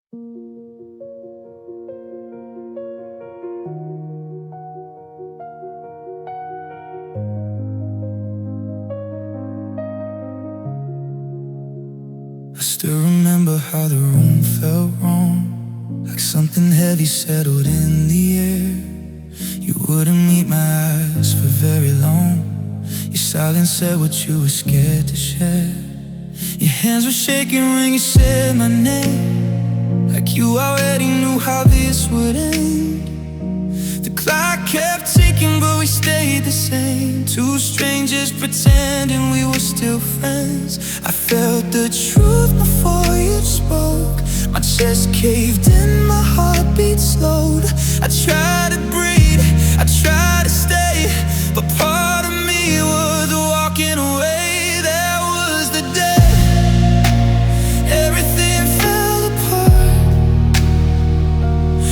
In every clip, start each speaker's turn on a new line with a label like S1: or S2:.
S1: I still remember how the room felt wrong, like something heavy settled in the air. You wouldn't meet my eyes for very long. Your silence said what you were scared to share. Your hands were shaking when you said my name, like you already knew how this would end. The clock kept ticking but we stayed the same, two strangers pretending we were still friends. I felt the truth before you spoke. My chest caved in, my heartbeat slowed. I tried to breathe, I tried to stay, but part of me was walking away. There was the day everything fell apart.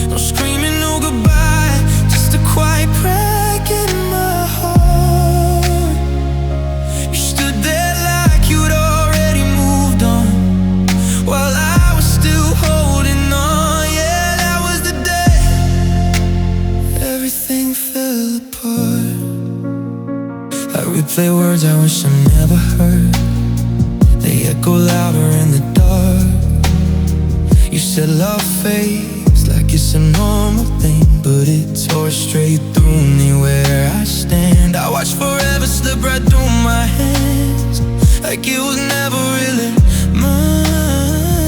S1: No screaming, no goodbye, just a quiet crack in my heart. You stood there like you'd already moved on, while I was still holding on. Yeah, that was the day everything fell apart. I replay words I wish I never heard. They echo louder in the dark. You said love fades like it's a normal thing, but it tore straight through me where I stand. I watched forever slip right through my hands, like it was never really mine.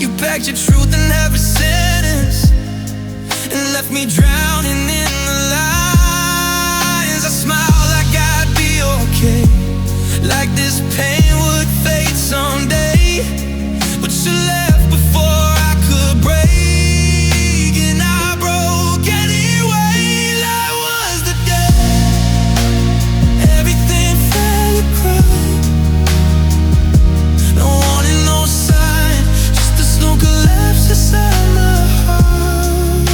S1: You packed your truth in every sentence and left me drowning in the lines. I smiled like I'd be okay, like this pain would fade someday, but you left before I could break, and I broke anyway. That was the day everything fell apart. No warning, no sign, just a slow collapse inside my heart.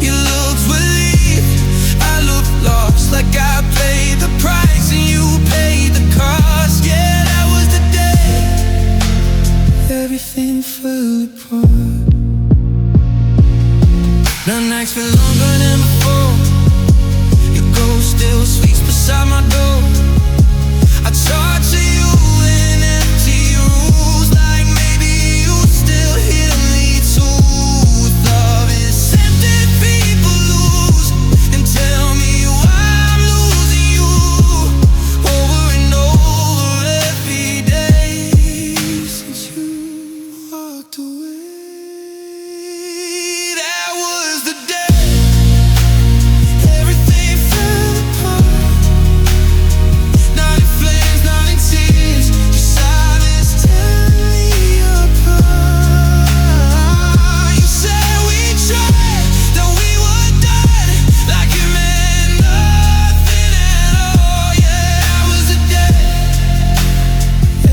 S1: You looked relieved, I looked lost, like I paid the price and you paid the cost. Yeah, that was the day everything fell apart. The nights feel longer than before. Your ghost still sleeps beside my door. I torture you in empty rooms, like maybe you still hear me too. If love is something people lose, then tell me why I'm losing you over and over every day since you walked away. That was the day everything fell apart. Not in flames, not in tears, your silence tearing me apart. You said we tried, that we were done, like it meant nothing at all. Yeah, that was the day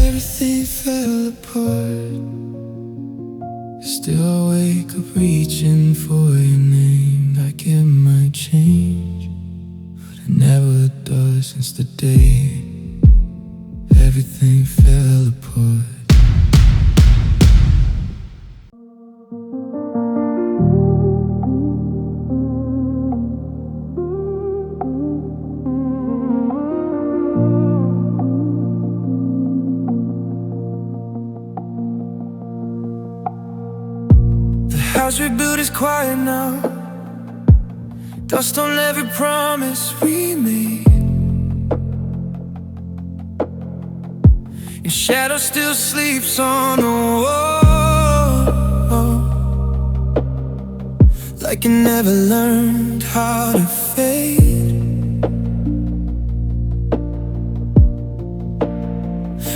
S1: everything fell apart. Still I wake up reaching for your name, like it might change, but it never does since the day everything fell apart. The house we built is quiet now, dust on every promise we made. Your shadow still sleeps on the wall, like you never learned how to fade.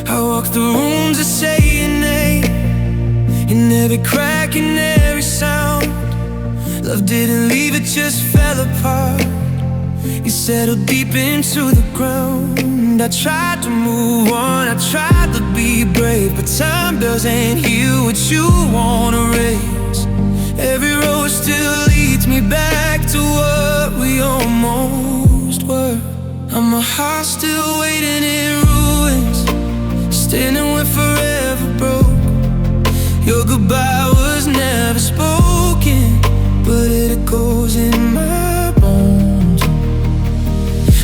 S1: I walk through rooms that say your name, in every crack, in every sound. Love didn't leave, it just fell apart. You settled deep into the ground. I tried to move on, I tried to be brave, but time doesn't heal what you wanna raise. Every road still leads me back to what we almost were. And my heart still waiting in ruins, standing where forever broke. Your goodbye goodbye was never spoken, but it echoes in my bones.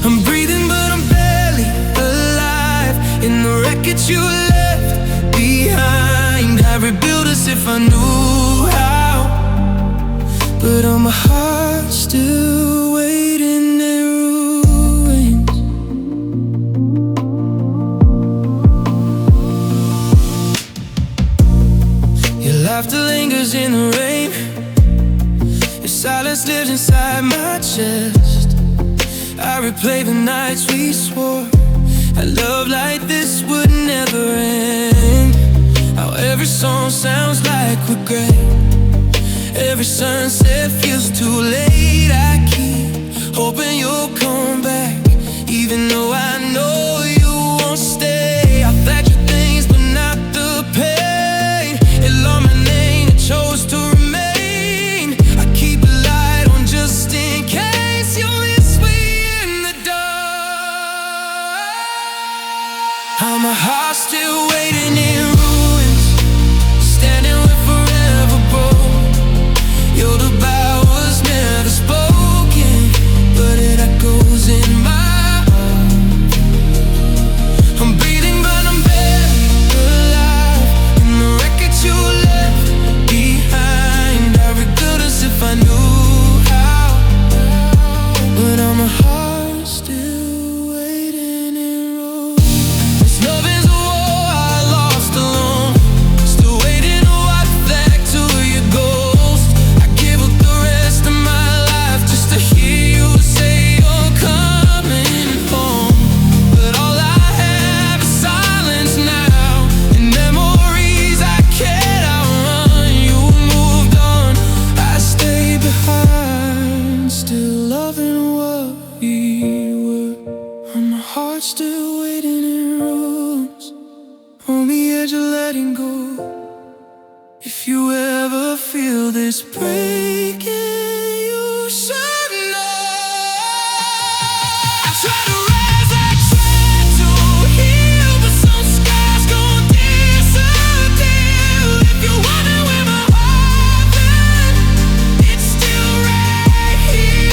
S1: I'm breathing but I'm barely alive in the wreckage you left behind. I'd rebuild us if I knew how, but all my heart's still waiting in ruins. Your laughter lingers in the rain, your silence lives inside my chest. I replay the nights we swore a love like this would never end. How every song sounds like regret, every sunset feels too late. I keep hoping you'll come back, even though I know you won't stay. I fractured things but not the pain. It lost my name, it chose to remain. I keep a light on just in case you miss me in the dark. How my heart's still waiting in ruins, standing with forever broke. Your goodbye was never spoken, but it echoes in my heart. I'm breathing but I'm barely alive in the wreckage you left behind. I rebuild us if I knew how, but all my heart's still waiting in ruins. This loving's a war I lost alone, still waiting to wipe back to your ghost. I give up the rest of my life just to hear you say you're coming home. But all I have is silence now, and memories I can't outrun. You moved on, I stayed behind, still loving what we were. And my heart's still waiting in rooms, on the edge of letting go. If you ever feel this breaking, you should know. I try to rise, I try to heal, but some scars gon' disappear. If you're wondering where my heart been, it's still right here,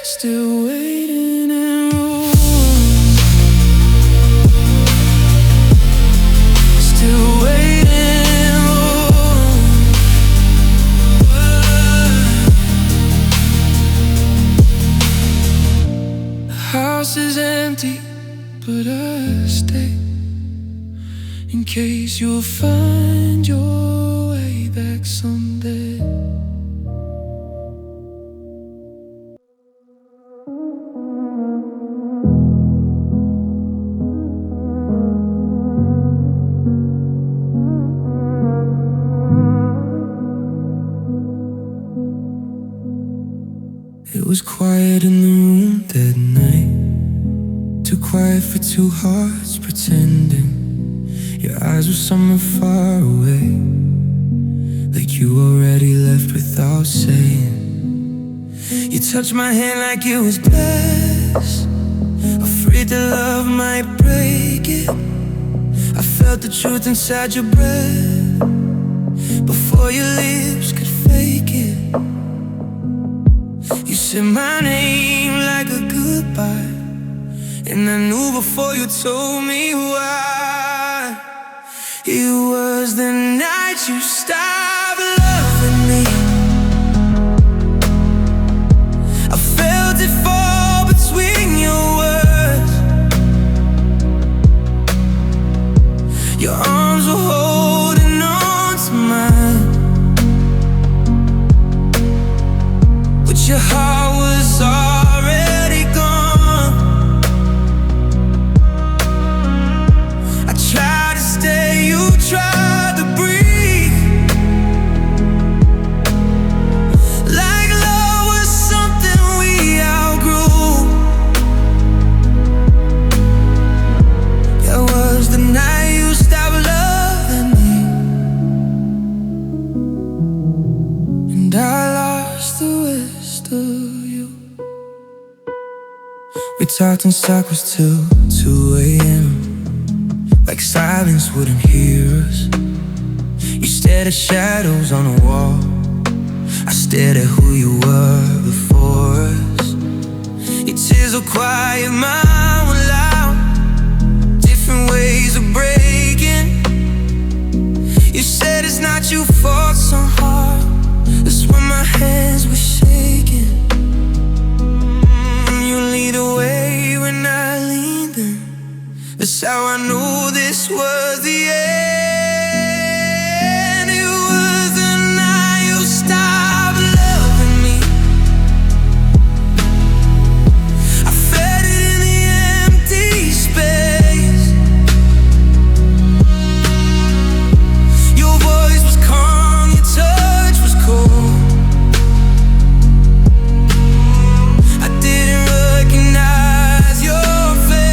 S1: still waiting in ruins, still waiting in ruins. The house is empty, but I stay in case you'll find your way back someday. It was quiet in the room that night, too quiet for two hearts pretending. Your eyes were somewhere far away, like you already left without saying. You touched my hand like it was glass, afraid that love might break it. I felt the truth inside your breath before your lips could fake it. You said my name like a goodbye, and I knew before you told me why. It was the night you stopped loving me. I felt it fall between your words. Your arms were holding on to mine, but your heart was already gone. I tried to stay, you tried to breathe, like love was something we outgrew. That was the night you stopped loving me, and I lost the rest of you. We talked in circles till 2 a.m. like silence wouldn't hear us. You stared at shadows on the wall. I stared at who you were before us. Your tears were quiet, mine were loud. Different ways of breaking. You said it's not your fault somehow. That's when my hands were shaking. You lead the way when I leaned in. That's how I knew this was the end. It was the night you stopped loving me. I felt it in the empty space. Your voice was calm, your touch was cold. I didn't recognize your face.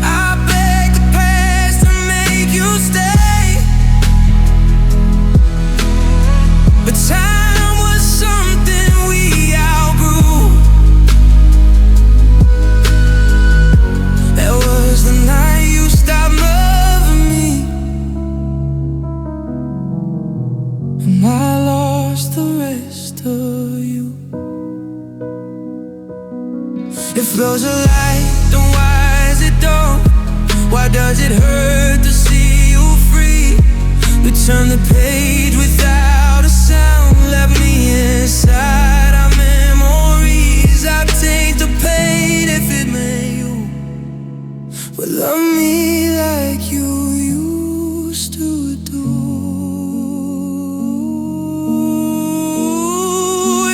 S1: I begged the past to make you stay, but time was something we outgrew. That was the night you stopped loving me, and I lost the rest of you. If love's a lie, then why is it dumb? Why does it hurt to see you free? We turn the page without a sound. Left me inside our memories. I'd take the pain if it meant you would love me like you used to do.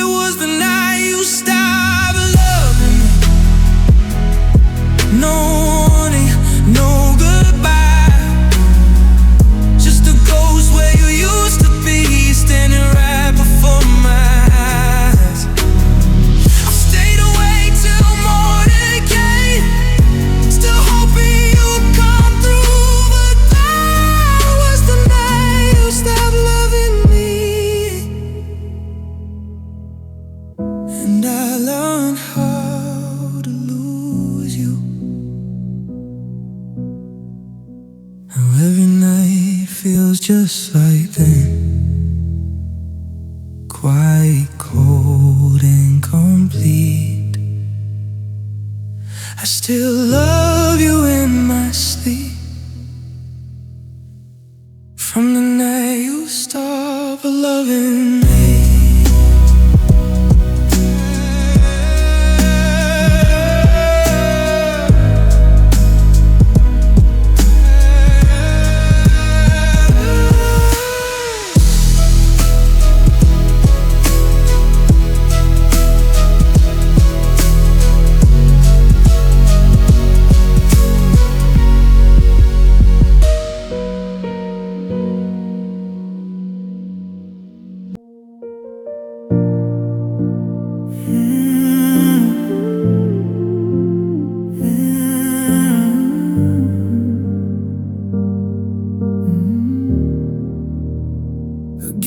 S1: It was the night you stopped loving me. No warning, no goodbye. Just a ghost where you used to be, standing right before my eyes. I stayed awake till morning came, still hoping you'd come through. But that was the night you stopped loving me, and I learned how to lose you. Now every night feels just like then, quiet, cold, and complete. I still love you in my sleep. From the night you stopped loving me.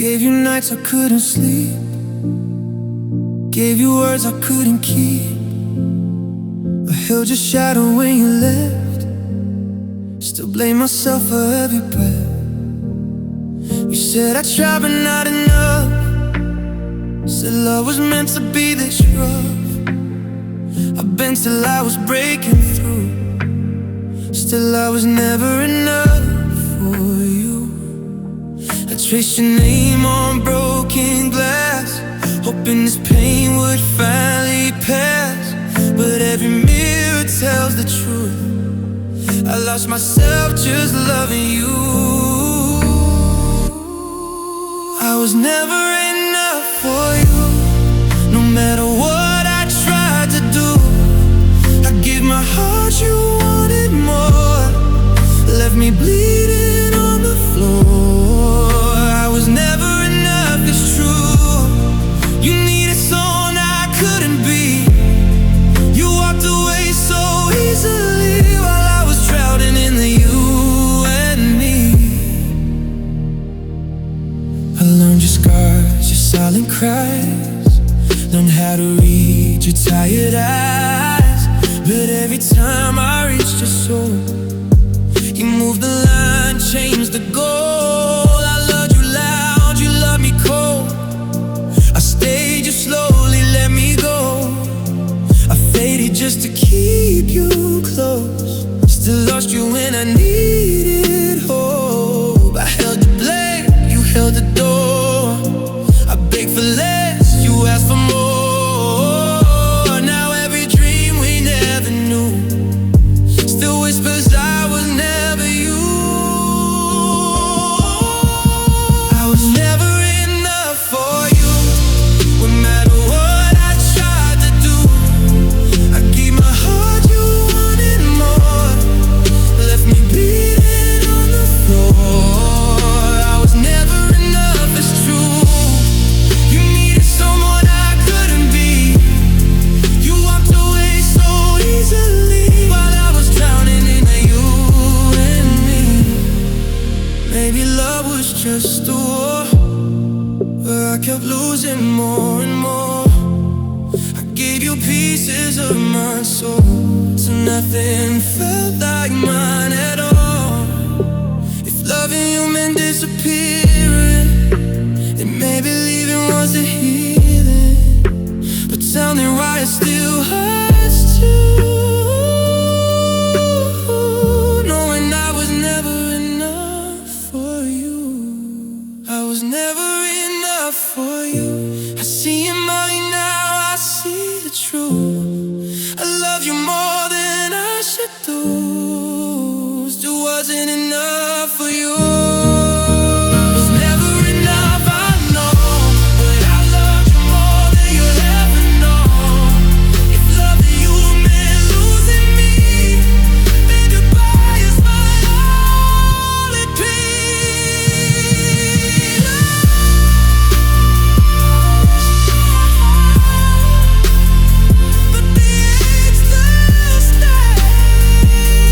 S1: Gave you nights I couldn't sleep, gave you words I couldn't keep. I held your shadow when you left, still blame myself for every breath. You said I tried but not enough, said love was meant to be this rough. I bent till I was breaking through, still I was never enough for you. I traced your name on broken glass, hoping this pain would finally pass. But every mirror tells the truth, I lost myself just loving you. I was never enough for you, no matter what I tried to do. I gave my heart, you wanted more, left me bleeding on the floor. I was never enough, it's true. You needed someone I couldn't be. You walked away so easily while I was drowning in the you and me. I learned your scars, your silent cries, learned how to read your tired eyes. But every time I reached your soul, you moved the line, changed the goal. I loved you loud, you loved me cold. I stayed, you slowly let me go. I faded just to keep you close. Still lost you when I needed hope. I held the blade, you held the door. I begged for less, you asked for more. Now every dream we never knew still whispers I was never you. I was never enough for you. No matter what I tried to do, I gave my heart, you wanted more. Left me beating on the floor. I was never enough, it's true. You needed someone I couldn't be. You walked away so easily while I was drowning in you and me. Maybe love was just a war where I kept losing more and more. I gave you pieces of my soul, so nothing felt like mine at all. If loving you meant disappearing, then maybe leaving was the healing. But tell me why it still hurts too, knowing I was never enough for you. I was never enough for you. I see your money now, I see the truth. I love you more than I should do. Still wasn't enough for you. Was never enough, I know, but I loved you more than you'll ever know. If loving you meant losing me, then goodbye is my only plea. But the ache still stays.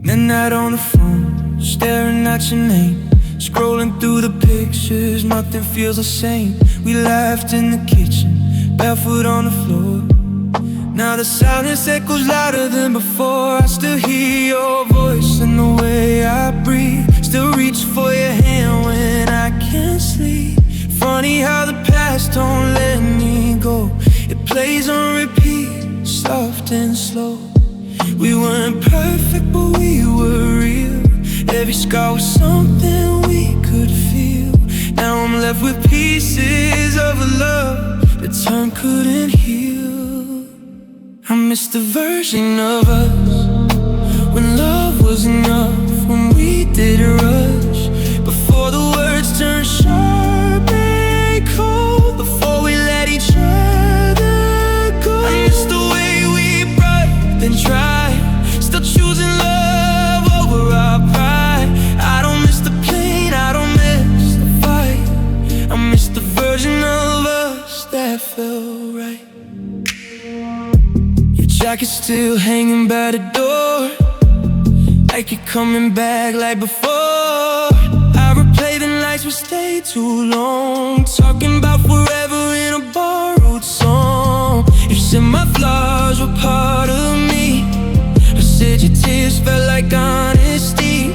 S1: Midnight on the phone, staring at your name, scrolling through the pictures, nothing feels the same. We laughed in the kitchen, barefoot on the floor. Now the silence echoes louder than before. I still hear your voice in the way I breathe, still reach for your hand when I can't sleep. Funny how the past don't let me go. It plays on repeat, soft and slow. We weren't perfect, but we were real. Every scar was something we could feel. Now I'm left with pieces of a love that time couldn't heal. I miss the version of us when love was enough, when we didn't rush, before the words turned sharp and cold, before we let each other go. I miss the way we breathed and tried, still choosing love over our pride. I don't miss the pain, I don't miss the fight. I miss the version of us that felt right. Your jacket's still hanging by the door, like you're coming back like before. I replay the nights we stayed too long, talking about forever in a borrowed song. You said my flaws were part of me, I said your tears felt like honesty.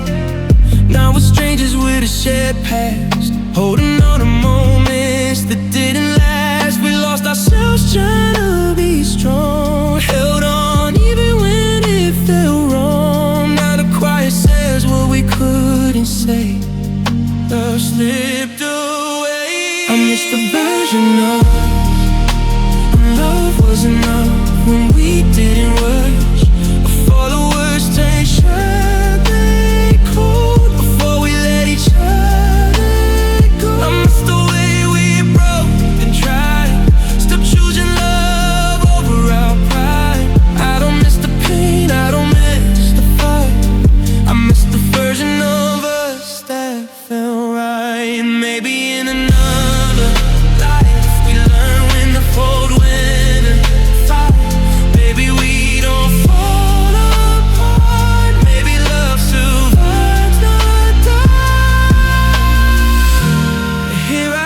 S1: Now we're strangers with a shared past, holding on to moments that didn't last. We lost ourselves trying to be strong, held on even when it felt wrong. Now the quiet says what we couldn't say. Love slipped away. I miss the version of us when love was enough, when we didn't rush, before the words turned sharp and cold, before we let each other go. I miss the way we broke and tried, still choosing love over our pride. I don't miss the pain, I don't miss the fight. I miss the version of us that felt right. Maybe in another life we learn when to fold, when to fight. Maybe we don't fall apart, maybe love survives the die. Here I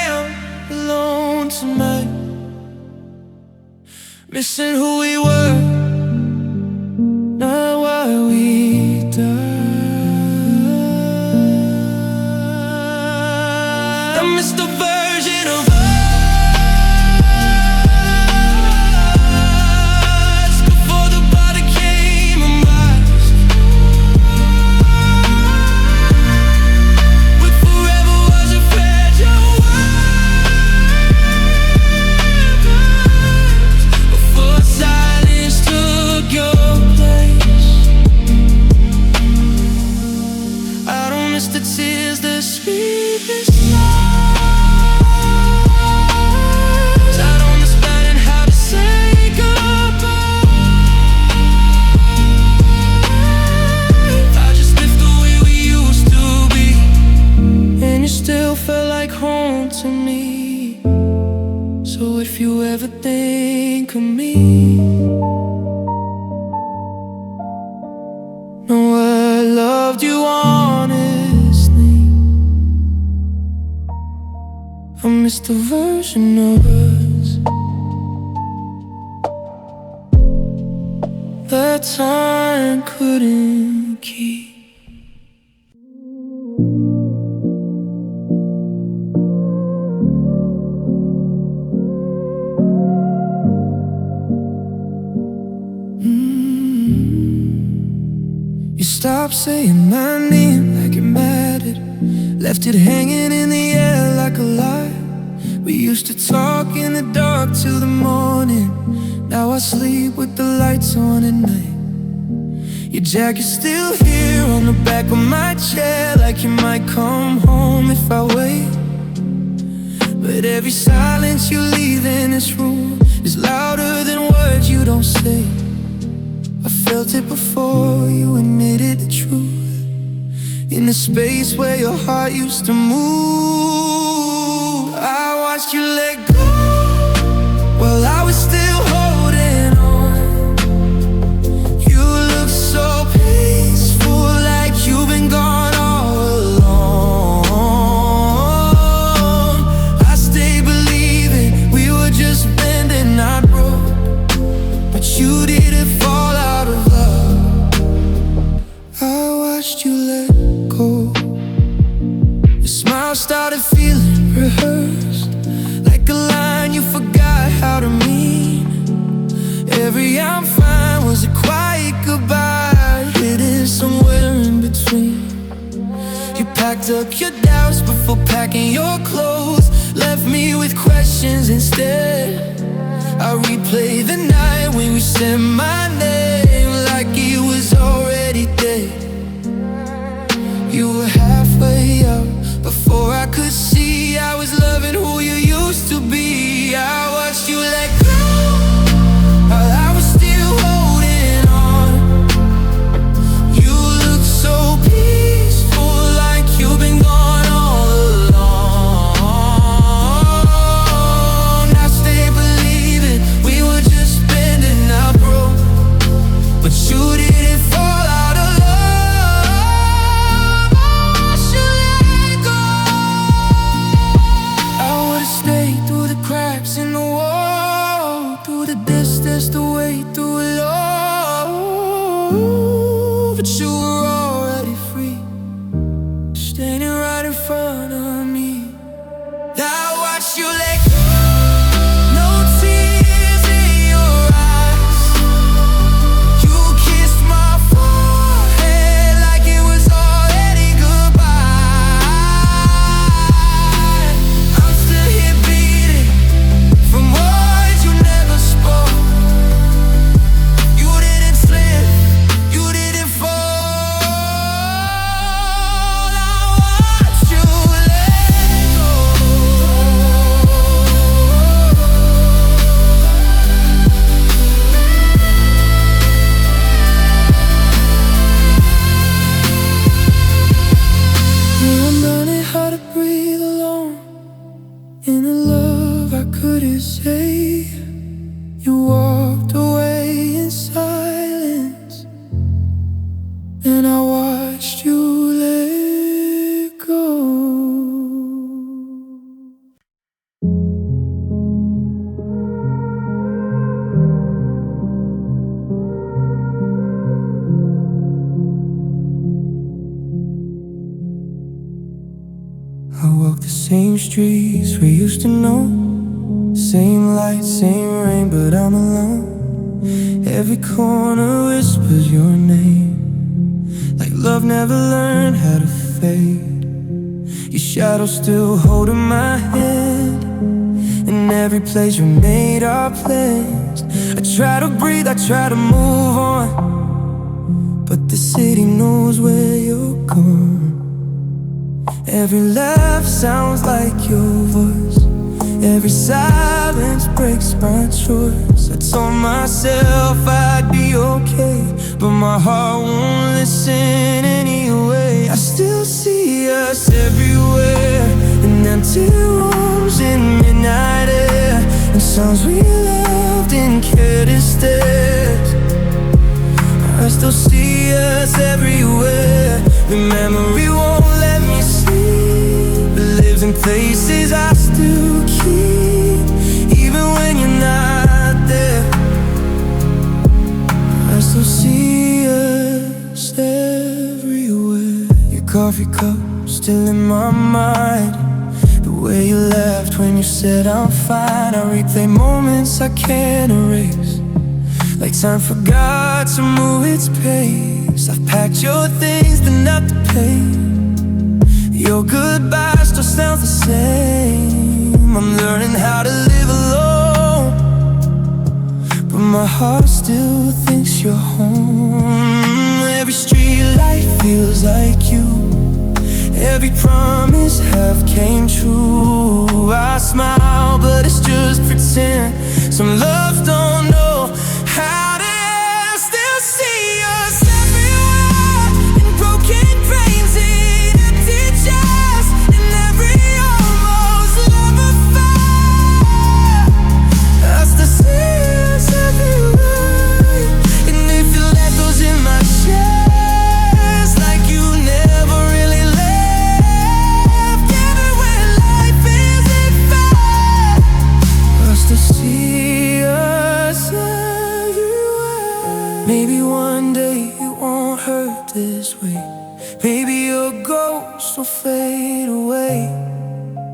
S1: am, alone tonight, missing who we were, not why we died. I miss the version of us before the body came unmasked, when forever was a fragile word, before silence took your place. I don't miss the tears, the sleepless nights. I don't miss planning how to say goodbye. I just miss the way we used to be, and you still felt like home to me. So if you ever think of me, know I loved you honestly. I miss the version of us that time couldn't keep. You stopped saying my name like it mattered, left it hanging in the air like a lie. We used to talk in the dark till the morning, now I sleep with the lights on at night. Your jacket's still here on the back of my chair, like you might come home if I wait. But every silence you leave in this room is louder than words you don't say. I felt it before you admitted the truth. In the space where your heart used to move. I watched you let go while I was still holding on. You look so peaceful, like you've been gone all along. I stayed believing we were just bending, not broke, but you didn't fall out of love. I watched you let go. Your smile started feeling rehearsed, like a line you forgot how to mean. Every "I'm fine" was a quiet goodbye, hidden somewhere in between. You packed up your doubts before packing your clothes, left me with questions instead. I replay the night when we said my name like it was already dead. You were halfway up before I could see I was loving who you used to be. I watched you let go while I was still holding on. You look so peaceful, like you've been gone all along. I stayed believing we were just bending, not broke, but you didn't fall out of love. I watched you let go. I would've stayed through the cracks in the wall, through the distance, the way through it all. But you were already free, standing right in front of me. I watched you let go. No tears in your eyes. You kissed my forehead like it was already goodbye. I'm still here bleeding from words you never spoke. You didn't slip, you didn't fall. I watched you let go. I'm learning how to breathe alone in a love I couldn't say. You walked away in silence, and I watched you let go. I walk the same streets we used to know, same lights, same rain, but I'm alone. Every corner whispers your name, like love never learned how to fade. Your shadow still holding my hand, in every place we made our plans. I try to breathe, I try to move on, but the city knows where you're gone. Every laugh sounds like your voice, every silence breaks my choice. I told myself I'd be okay, but my heart won't listen anyway. I still see us everywhere, in empty rooms, in midnight air, and songs we loved and cared instead. I still see us everywhere. The memory won't let me sleep, but lives in places I still keep, even when you're not there. I still see us everywhere. Your coffee cup still in my mind, the way you laughed when you said I'm fine. I replay moments I can't erase, like time forgot to move its pace. I've packed your things, but not the pain. Your goodbye still sounds the same. I'm learning how to live alone, but my heart still thinks you're home. Every street light feels like you, every promise half came true. I smile, but it's just pretend. Some love don't know how to end. Still see us everywhere, in broken dreams, in this way. Maybe your ghost will fade away,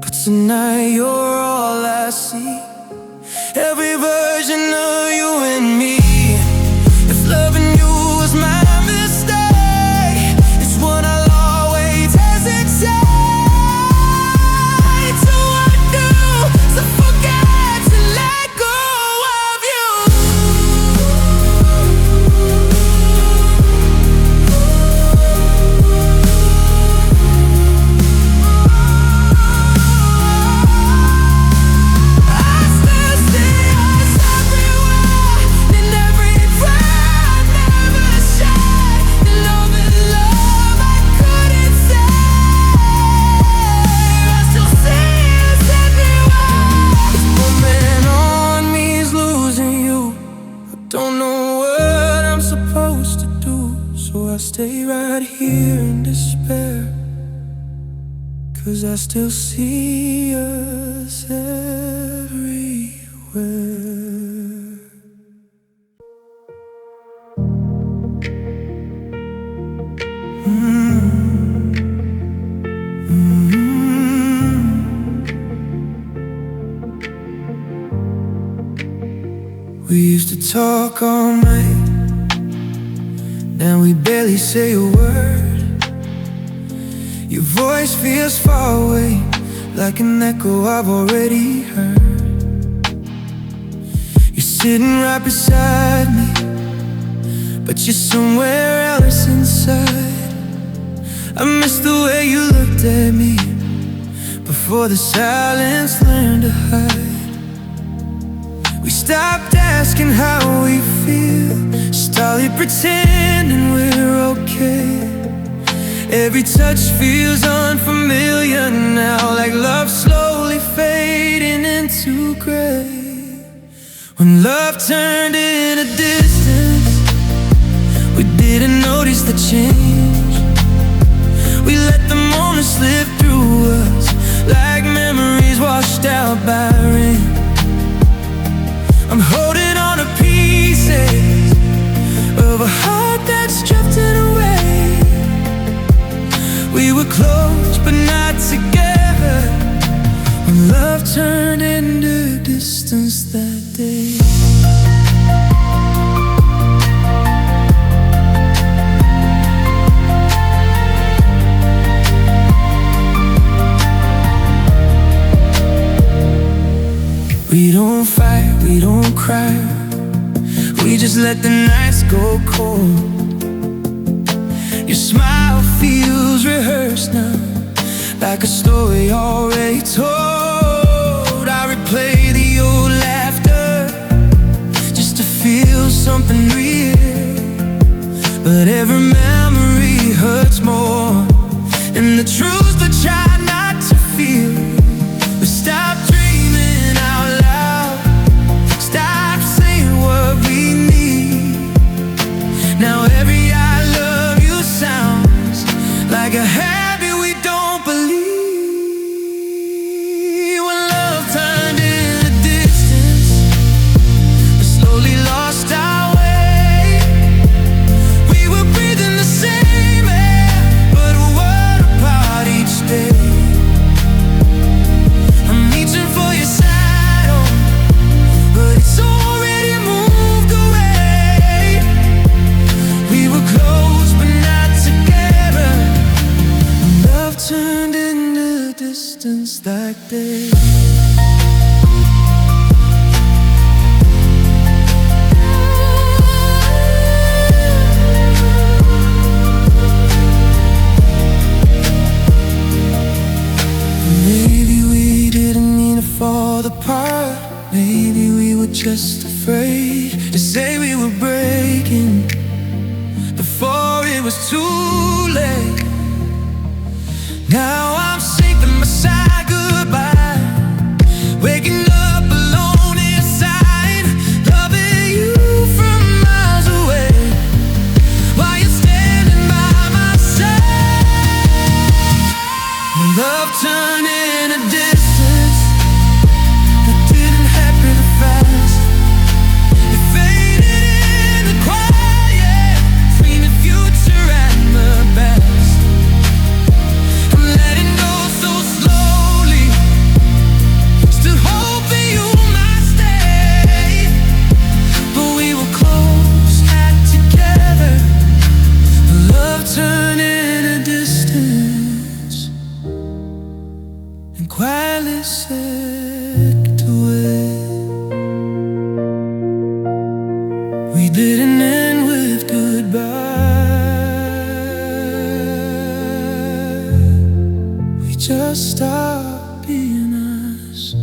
S1: but tonight you're all I see. Every version of you and me. If loving you was my mistake, it's one I'll always hesitate to undo, to forget, to let go of you. Stay right here in despair, 'cause I still see us everywhere. We used to talk all night, now we barely say a word. Your voice feels far away, like an echo I've already heard. You're sitting right beside me, but you're somewhere else inside. I miss the way you looked at me before the silence learned to hide. We stopped asking how we feel, started pretending we're okay. Every touch feels unfamiliar now, like love slowly fading into gray. When love turned into distance, we didn't notice the change. We let the moment slip through us, like memories washed out by rain. I'm holding on to pieces of a heart that's drifting away. We were close but not together, when love turned into distance that day. We don't fight, we don't cry, we just let the nights go cold. Your smile feels rehearsed now, like a story already told. I replay the old laughter just to feel something real, but every memory hurts more, and the truth we try not to feel. We stop dreaming out loud, stop saying what we need. Now every I love you sounds like a habit we don't believe. When love turned into distance, we slowly lost our way. We were breathing the same air, but a world apart each day. I'm reaching for your side, oh, but it's already moved away. We were close but not together, and love turned into distance that day. Maybe we didn't mean to fall apart, maybe we were just afraid to say we were breaking before it was too late. Now I'm singing my side goodbye, waking up alone inside, loving you from miles away, while you're standing by my side. When love turned into distance, that didn't happen fast. It faded in the quiet, dreaming future and just stop being us.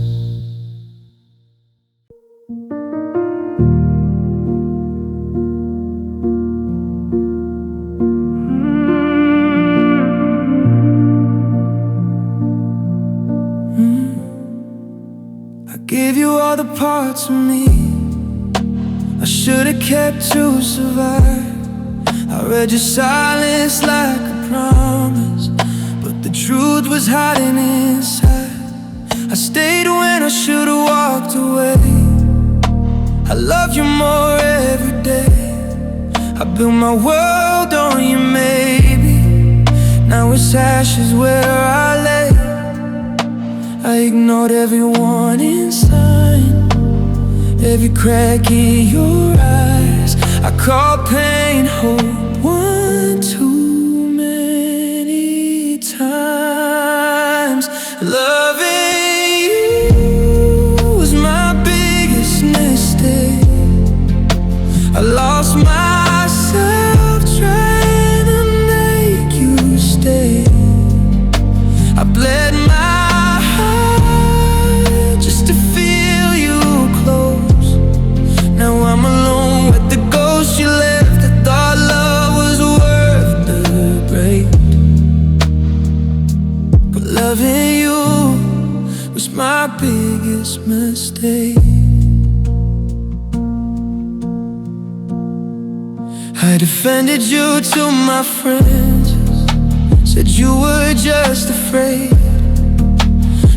S1: I gave you all the parts of me I should've kept to survive. I read your silence like a promise, but the truth was hiding inside. I stayed when I should've walked away. I love you more every day. I built my world on you, maybe. Now it's ashes where I lay. I ignored every warning sign, every crack in your eyes. I called pain hope one too many times. Loving you was my biggest mistake. I lost myself trying to make you stay. I bled my heart just to feel you close. Now I'm alone with the ghost you left. I thought love was worth the break, but loving you was my biggest mistake. I defended you to my friends, said you were just afraid,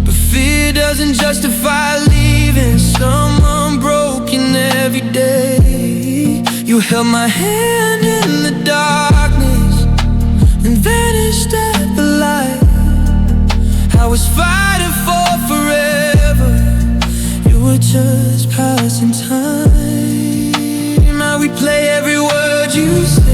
S1: but fear doesn't justify leaving someone broken every day. You held my hand in the darkness and vanished at the light. I was fighting for forever, you were just passing time. Now we play every word you said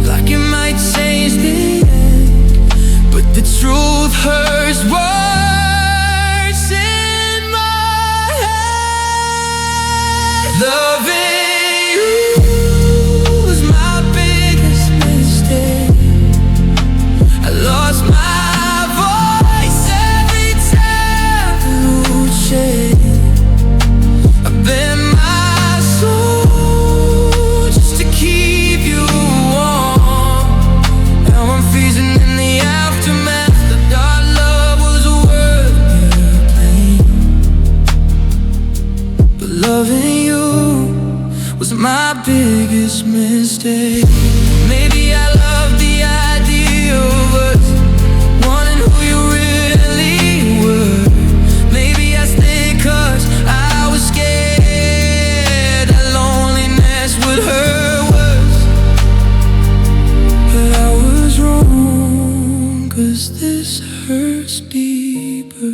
S1: like it might change the end, but the truth hurts worse in my head. Loving you was my biggest mistake. I lost my voice every time you changed. I bent my soul just to keep you warm. Now I'm freezing in the aftermath. The dark love was worth your pain, but loving you was my biggest mistake. Maybe I love the idea of us wanting who you really were. Maybe I stayed 'cause I was scared that loneliness would hurt worse. But I was wrong, 'cause this hurts deeper.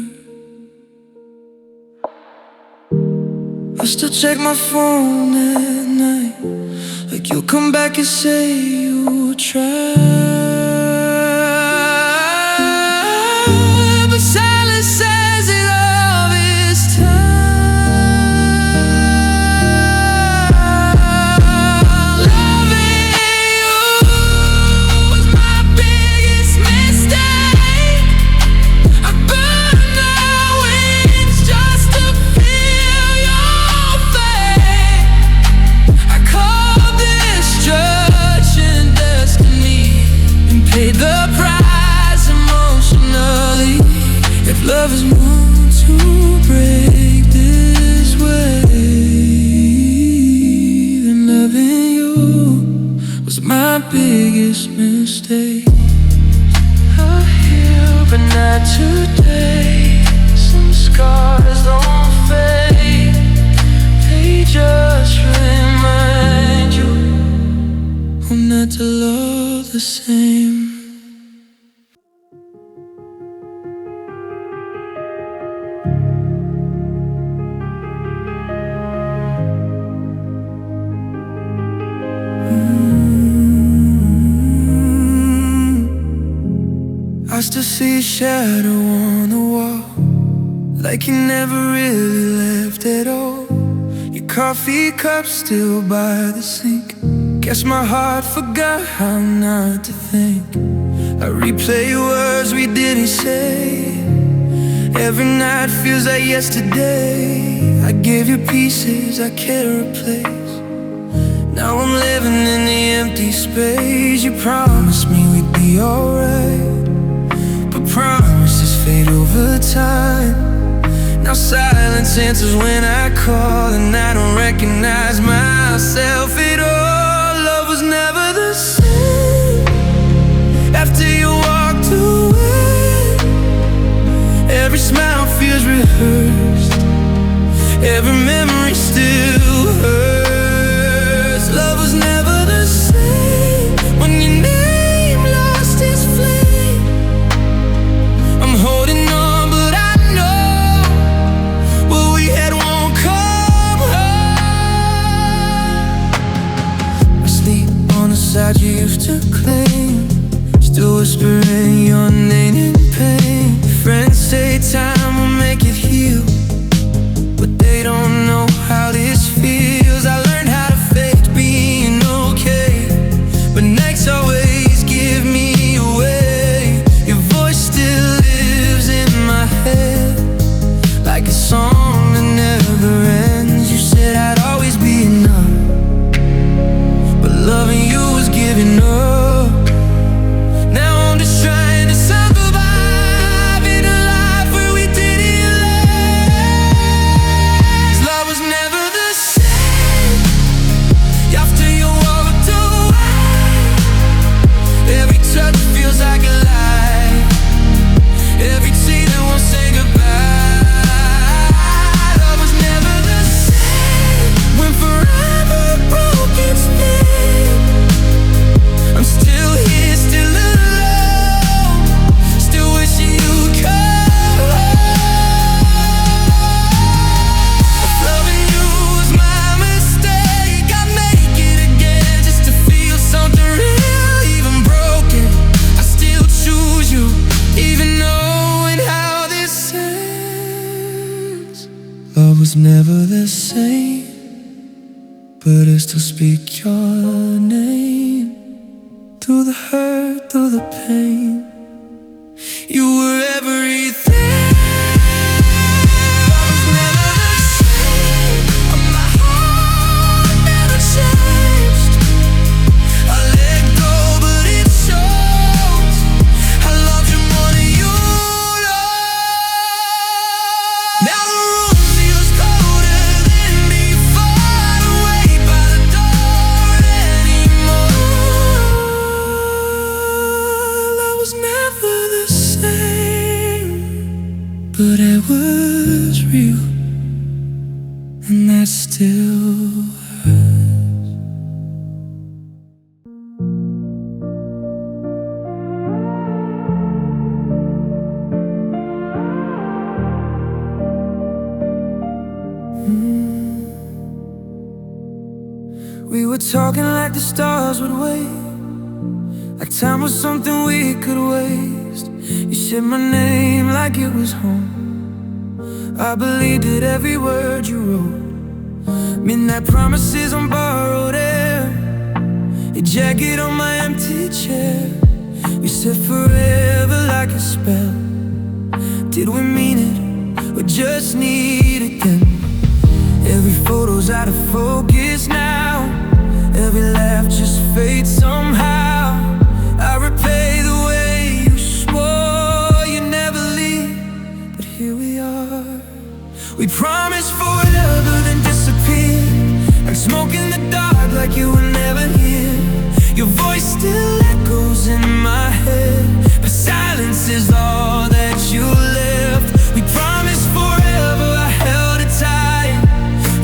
S1: I still check my phone at night, like you'll come back and say you tried, but silence says it all this time. Loving you was my biggest mistake. I burned my wings just to feel your face. I called destruction destiny and paid the price emotionally. If love is meant to break this way, then loving you was my biggest mistake. I'll heal, but not today. Some scars don't fade, they just remind you not to love the same. I still see a shadow on the wall, like you never really left at all. Your coffee cup still by the sink. Guess my heart forgot how not to think. I replay words we didn't say. Every night feels like yesterday. I gave you pieces I can't replace. Now I'm living in the empty space. You promised me we'd be alright, but promises fade over time. Now silence answers when I call, and I don't recognize myself at all. Love was never the same after you walked away. Every smile feels rehearsed, every memory still hurts. Love was never the same when your name lost its flame. I'm holding on, but I know what we had won't come home. I sleep on the side you used to claim, still whispering your name in pain. Friends say time will make it heal, but they don't know how this feels. I learned how to fake being okay, but nights always give me away. Your voice still lives in my head, like a song that never ends. You said I'd always be enough, but loving you was giving up. Now I'm just trying to survive in a life where we didn't last. Love was never the same after you walked away. Every touch feels like a lie, every tear that won't say goodbye. Love was never the same when forever broke its name. I'm still here, still alone, still wishing you'd come home. Loving you was my mistake. I make it again just to feel something real. Even broken, I still choose you, even knowing how this ends. Love was never the same, but I still speak your name. Through the hurt, through the pain, you were everything. Love was never the same, and my heart never changed. I let go, but it shows. I loved you more than you know. Now the room feels colder than before. I don't wait by the door anymore. Love was never the same, but it was real, and that still hurts. We were talking like the stars would wait, like time was something we could waste. You said my name like it was home. I believed it every word you wrote. Midnight promises on borrowed air, your jacket on my empty chair. We said forever like a spell. Did we mean it, or just need it then? Every photo's out of focus now, every laugh just fades somehow. I replay the way you swore you'd never leave, but here we are. We promised forever, then disappeared, like smoke in the dark, like you were never here. Your voice still echoes in my head, but silence is all that you left. We promised forever, I held it tight.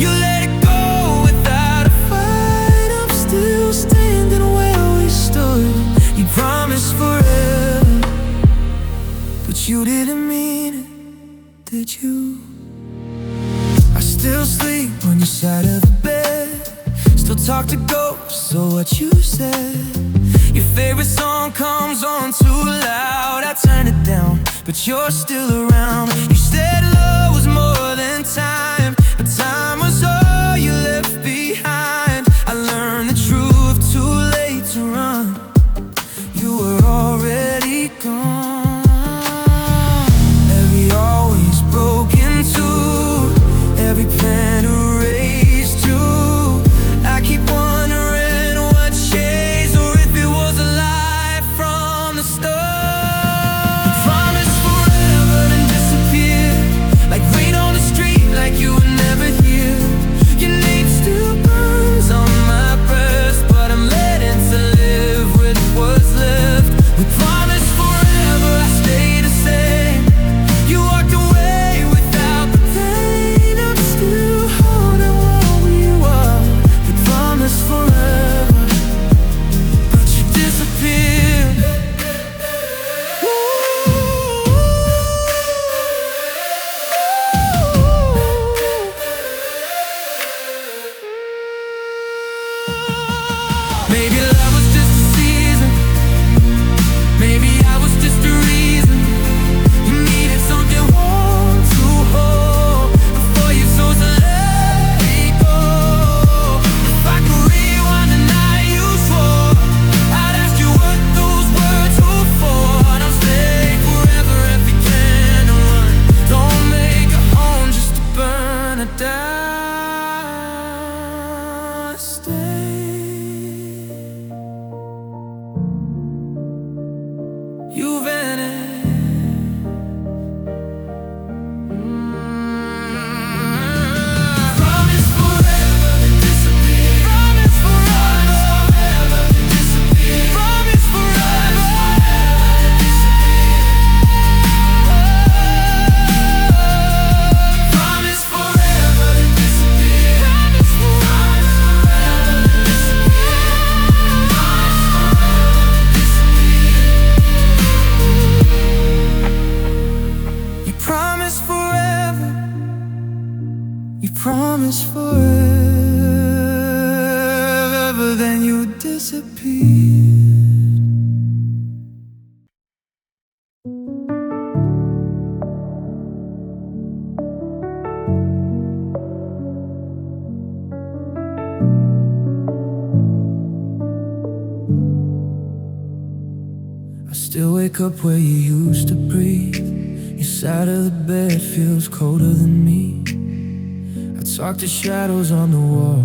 S1: You let it go without a fight. I'm still standing where we stood. You promised forever, but you didn't mean it, did you? I still sleep on your side of the bed, still talk to ghosts, so what you said. Your favorite song comes on too loud, I turn it down, but you're still around. You said love was more than time, but time was all you left behind. I learned the truth too late to run. You were already promised forever, then you disappeared. I still wake up where you used to breathe. Your side of the bed feels colder than me. I talk to shadows on the wall,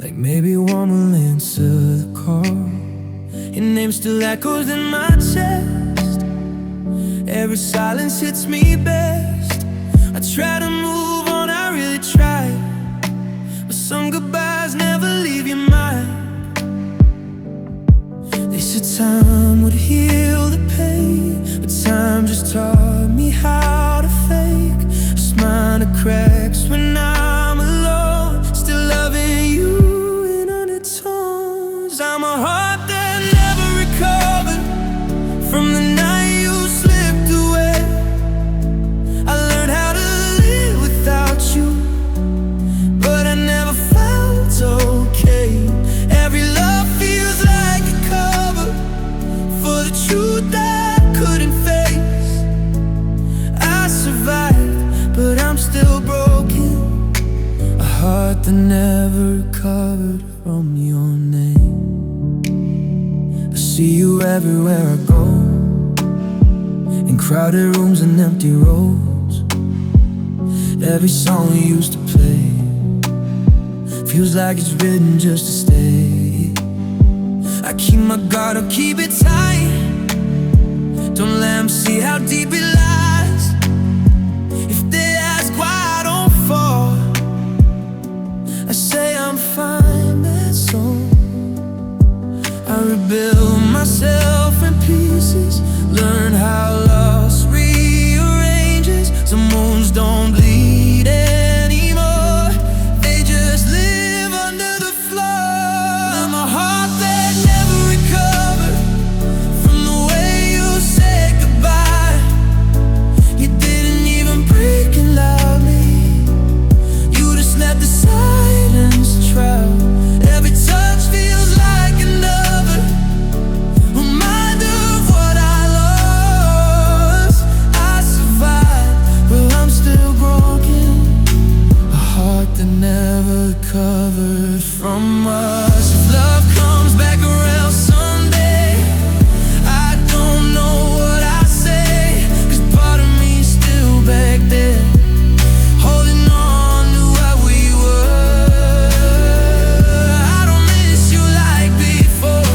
S1: like maybe one will answer the call. Your name still echoes in my chest. Every silence hits me best. I try to move on, I really try, but some goodbyes never leave your mind. They said time would heal the pain, but time just taught me how to fake a smile that cracks when I'm alone, still loving you in undertones. I'm a heart that never recovered from the night you slipped away. I learned how to live without you, but I never felt okay. Every love feels like a cover for the truth that I couldn't face. I survived, but I'm still broken. A heart that never recovered from your name. I see you everywhere I go, in crowded rooms and empty roads. Every song we used to play feels like it's written just to stay. I keep my guard, I'll keep it tight. Don't let them see how deep it lies. If they ask why I don't fall, I say I'm fine, that's all. I rebuild myself in pieces, learn how loss rearranges. Some wounds don't bleed anymore, they just live under the floor. I'm a heart that never recovered from the way you said goodbye. You didn't even break it loudly, you just let the silence travel. Every touch feels like another reminder of what I lost. I survived, but I'm still broken. A heart that never recovered from us. If love comes back around someday, I don't know what I say, 'cause part of me is still back there, holding on to what we were. I don't miss you like before.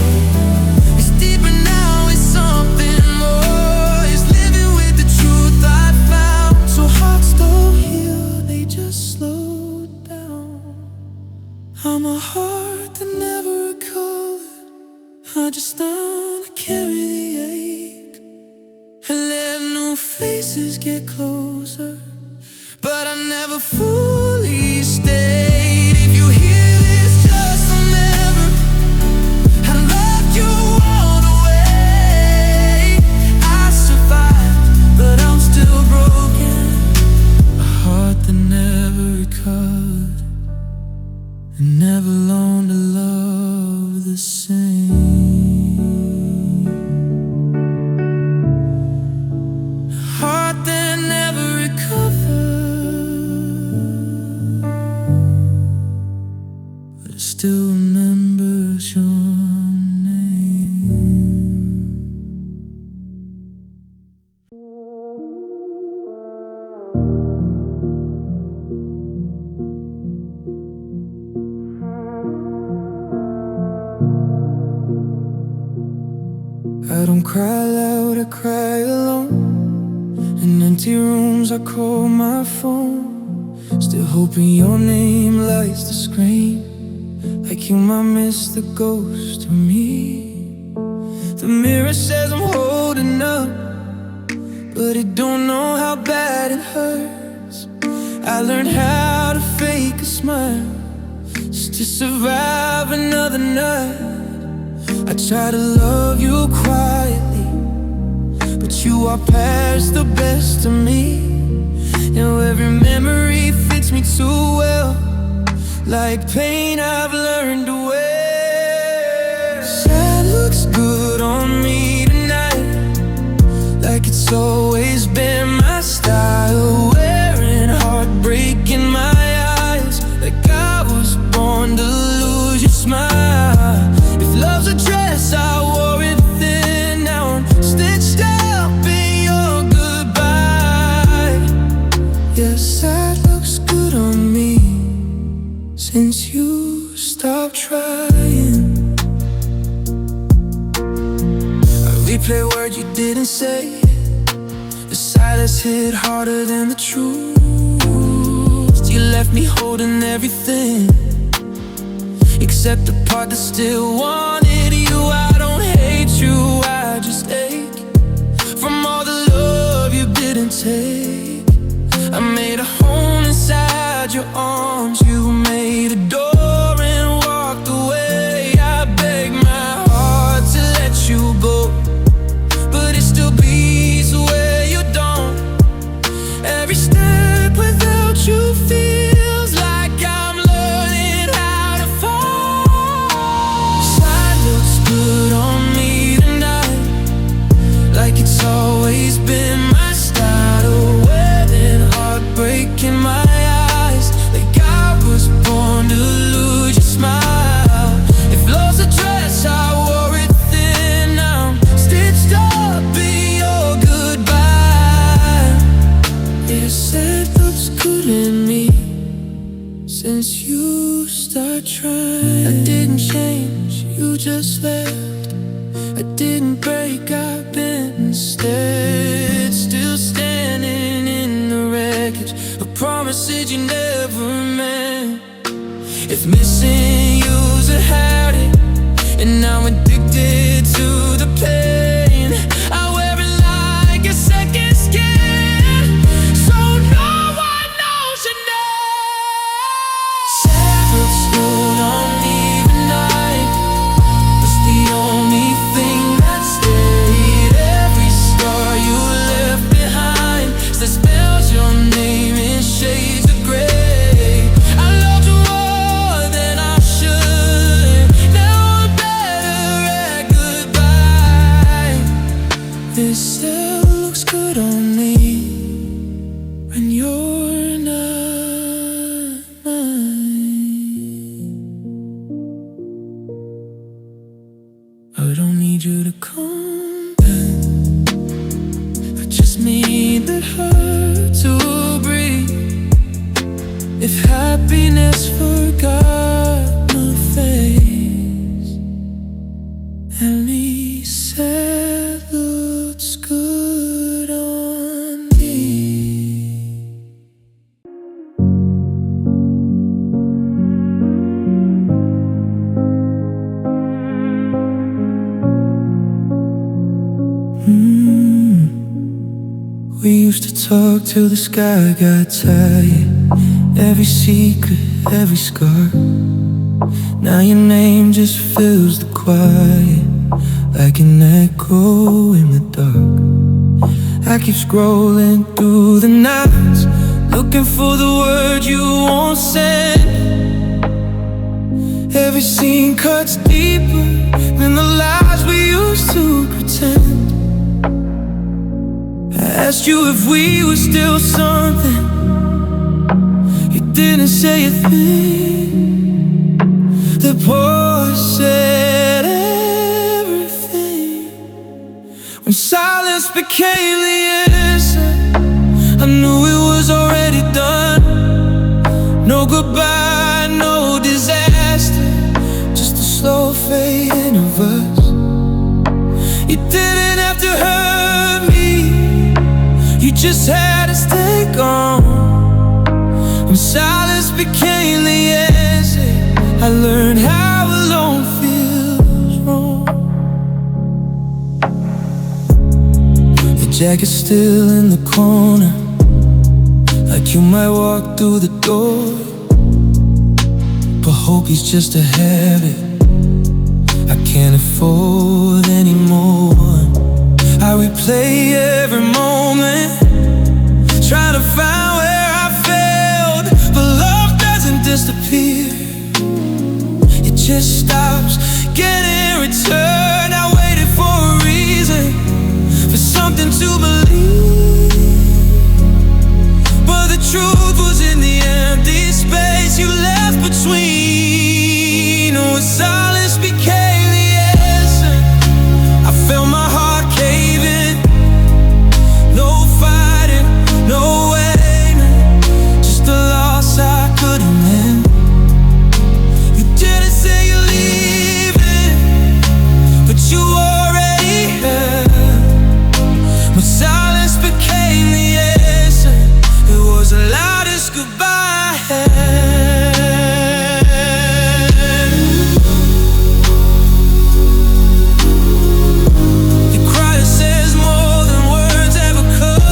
S1: It's deeper now, it's something more. It's living with the truth I found. So hearts don't heal, they just slow down. I'm a heart that never recovered. I just learned to carry the ache and let new faces get closer, but I never fully stayed. If you hear this, just remember I loved you all the way. I survived, but I'm still broken. A heart that never recovered and never learned to love the same. A heart that never recovered, but it still remembers your name. I don't cry loud, I cry alone. In empty rooms I call my phone, still hoping your name lights the screen, like you might miss the ghost of me. The mirror says I'm holding up, but it don't know how bad it hurts. I learned how to fake a smile just to survive another night. I try to love you quietly, but you are past the best of me. and every memory fits me too well. Like pain I've learned to wear. Sad looks good on me tonight, like it's always been my style. Wearing heartbreak in my eyes, like I was born to lose your smile. If love's a dress, I wore it thin. Now I'm stitched up in your goodbye. Yes, that looks good on me since you stopped trying. I replay words you didn't say. The silence hit harder than the truth. You left me holding everything except the part that still wanted you. I don't hate you, I just ache from all the love you didn't take. I made a home inside your arms. You made a door and walked away. I begged my heart to let you go, but it still beats where you don't. Every step without you feels like I'm learning how to fall. Side looks good on me tonight, like it's always been my style. Wearing heartbreak in my eyes, like I was born to lose your smile. If love's a dress, I wore it thin. Now I'm stitched up in your goodbye. Yes, it looks good in me since you started trying. I didn't change, you just left. I didn't break, I bent instead. Still standing in the wreckage of promises you never meant. If missing you's a habit, and I'm addicted to the pain, I wear it like a second skin, so no one knows your name. Sad looks good on me tonight, it's the only thing that stayed. Every scar you left behind still spells your name in shades of gray. I loved you more than I should. Now I'm better at goodbye. This cell looks good on me when you're not mine. I don't need you to come back, I just need that heart to breathe. If happiness forgot my face, at least that looks good on me. We used to talk till the sky got tired. Every secret, every scar. Now your name just fills the quiet, like an echo in the dark. I keep scrolling through the nights, looking for the word you won't send. Every scene cuts deeper than the lies we used to pretend. I asked you if we were still something, you didn't say a thing. The pause said everything. When silence became the answer, I knew it was already done. No goodbye, no disaster, just a slow fading of us. You didn't have to hurt me, you just had to stay gone. When silence became the answer, I learned how alone feels wrong. The jacket's still in the corner, like you might walk through the door. But hope is just a habit I can't afford anymore. I replay every moment, trying to find where it stops getting returned. I waited for a reason, for something to believe, but the truth was in the empty space you left between. Oh, silence became the answer. I felt my heart caving. No fighting, no waiting, just a loss I couldn't mend. You didn't say you're leaving, but you already had. When silence became the answer, it was the loudest goodbye I had. The cry that says more than words ever could.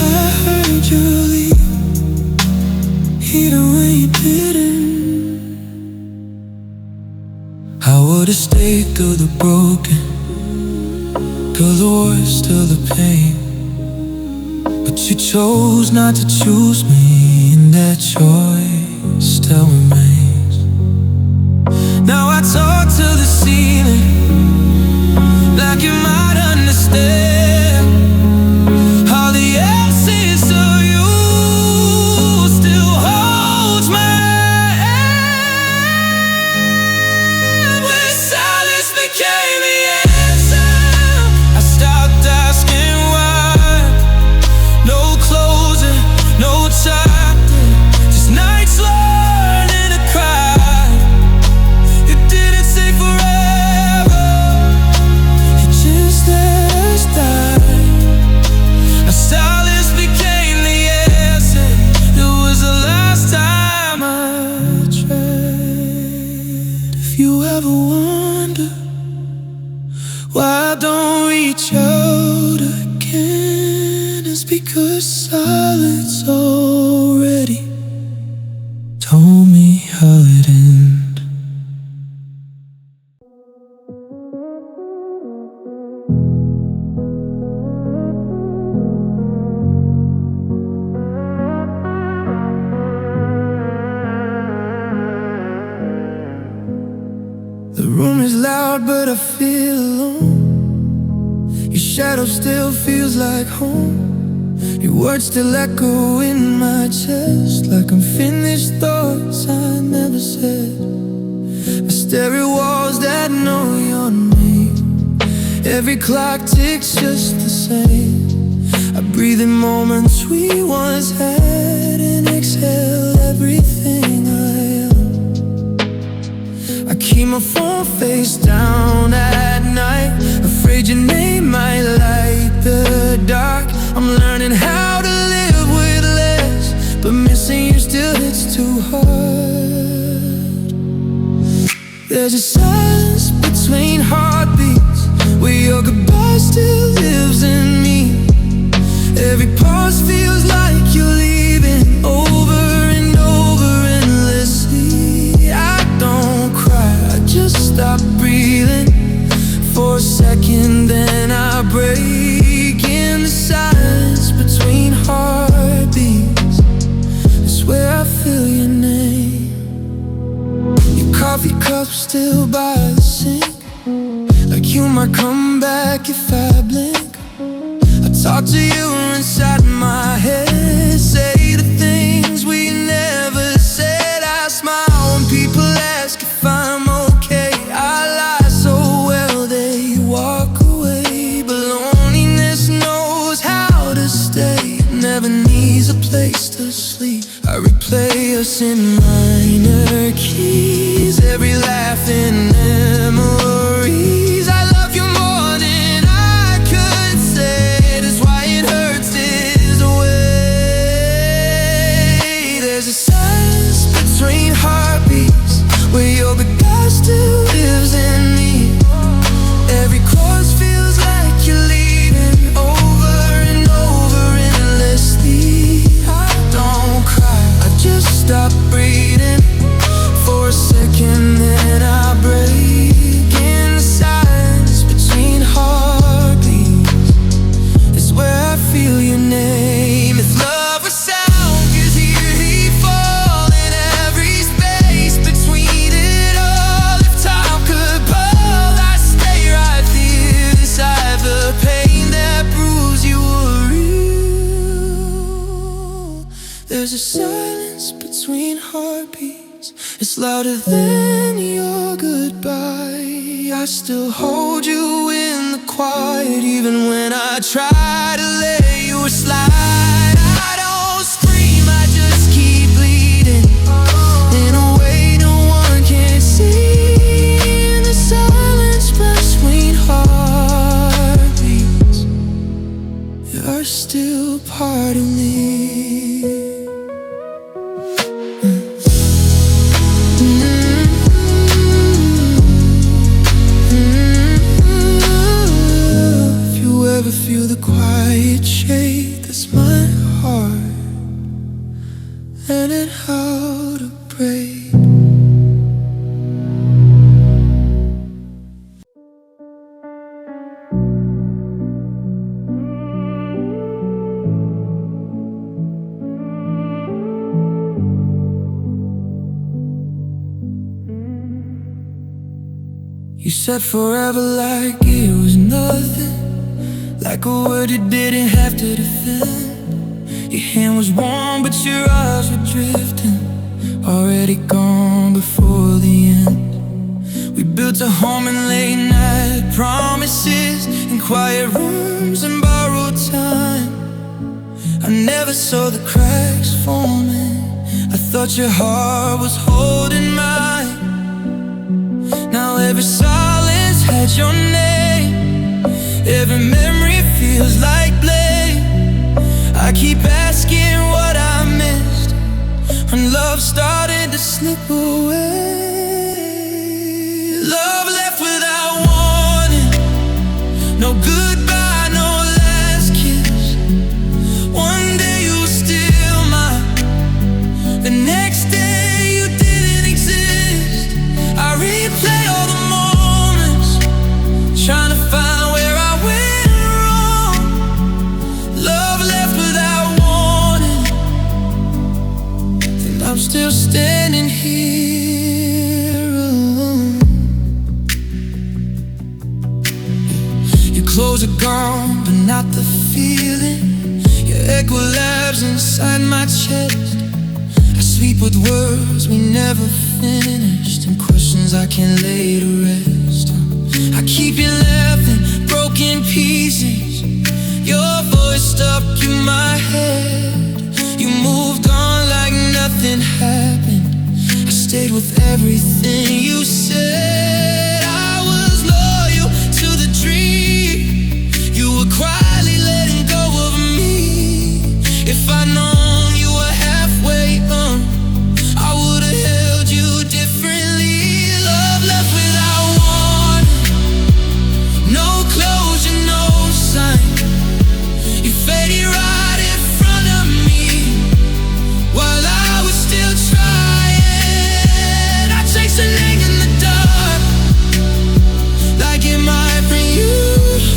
S1: I heard you leave, even when you didn't. I would've stayed through the broken, through the worst, through the pain, but you chose not to choose me, and that choice still remains. Now I talk to the ceiling, like you might understand. All the essence of you still holds my hand. When silence became the answer, I stopped asking why. No closing, no chapter, just nights learning to cry. You didn't say forever, you just let us die. Now silence became the answer. It was the last time I tried. If you ever wonder why I don't reach out again, it's because silence already told me how it ends. The room is loud, but I feel alone. Your shadow still feels like home. Your words still echo in my chest, like unfinished thoughts I never said. Mysterious walls that know your name. Every clock ticks just the same. I breathe in moments we once had and exhale everything I am. I keep my phone face down at night, afraid your name might light the dark. I'm learning how to live with less, but missing you still hits too hard. There's a silence between heartbeats, where your goodbye still lives in me. Every pause feels like you're leaving, over and over endlessly. I don't cry, I just stop breathing for a second, then I break in the silence between heartbeats. It's where I feel your name. Your coffee cup still by the sink, like you might come back if I blink. I talk to you inside my head, say the things we never said. I smile when people ask if I'm okay. I lie so well they walk away, but loneliness knows how to stay. It never needs a place to sleep. I replay us in minor keys, every laugh in memories. I love you more than I could say. That's why it hurts this way. There's a silence between heartbeats, where your goodbye still lives in me. Every chord feels like you're leaving, over and over endlessly. I don't cry, I just stop breathing for a second, then I break in silence between heartbeats is louder than your goodbye. I still hold you in the quiet, even when I try to let you slide. I don't scream, I just keep bleeding in a way no one can see. In the silence between heartbeats, you're still part of me. Feel the quiet shake that's my heart, learning how to break. You said forever like it was nothing, like a word you didn't have to defend. Your hand was warm, but your eyes were drifting, already gone before the end. We built a home in late night promises, in quiet rooms and borrowed time. I never saw the cracks forming, I thought your heart was holding mine. Now every silence had your name, every memory feels like blame. I keep asking what I missed when love started to slip away. Love left without warning, no goodbye, no last kiss. One day you were still mine, the next day you didn't exist. I replay all the moments, trying to find where I went wrong. Love left without warning, and I'm still standing here alone. Your clothes are gone, but not the feeling. Your echo lives inside my chest. I sleep with words we never finished, and questions I can't lay to rest. I keep you laughing, broken pieces. Your voice stuck in my head. You moved on like nothing happened. I stayed with everything you said. I was loyal to the dream. You were quietly letting go of me. If I'd known you were halfway I would've held you differently. Love left without warning, no closure, no sign. You faded right in front of me while I was still trying. I chased a lane in the dark, like it might bring you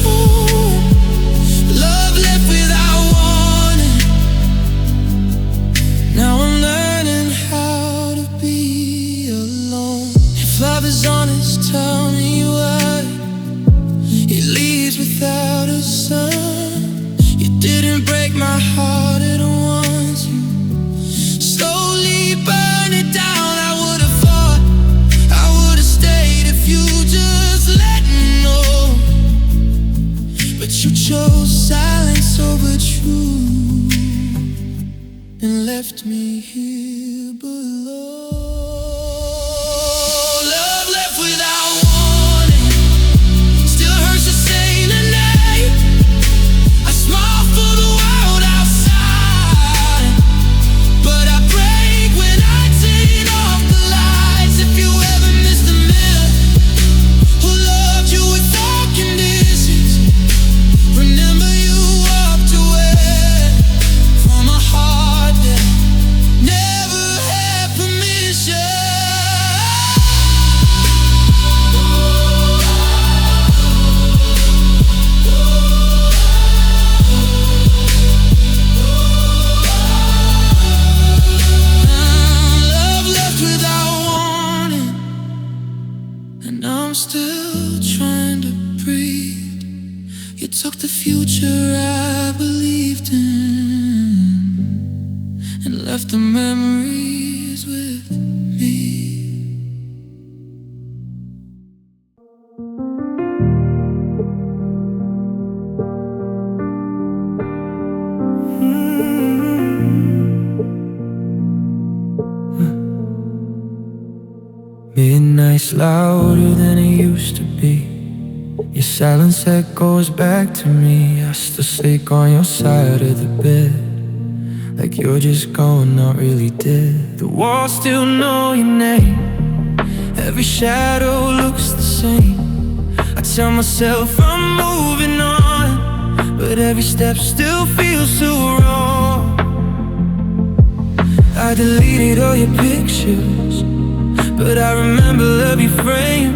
S1: home. Love left without warning, now I'm learning how to be alone. If love is honest, tell me why it leaves without a sign. You didn't break my heart at once, you slowly burned it down. I would've thought I would've stayed if you just let me know, but you chose silence over truth and left me here below. Love left without warning, still hurts the same tonight. I smile for the world outside, but I break when I turn off the lights. If you ever missed the man who loved you without conditions, remember you walked away from a heart that never had permission. Love left without warning, and I'm still trying to breathe. You took the future I believed in and left the memories with me. Midnight's louder than it used to be. Your silence echoes back to me. I still sleep on your side of the bed, like you're just gone, not really dead. The walls still know your name, every shadow looks the same. I tell myself I'm moving on, but every step still feels so wrong. I deleted all your pictures, but I remember every frame.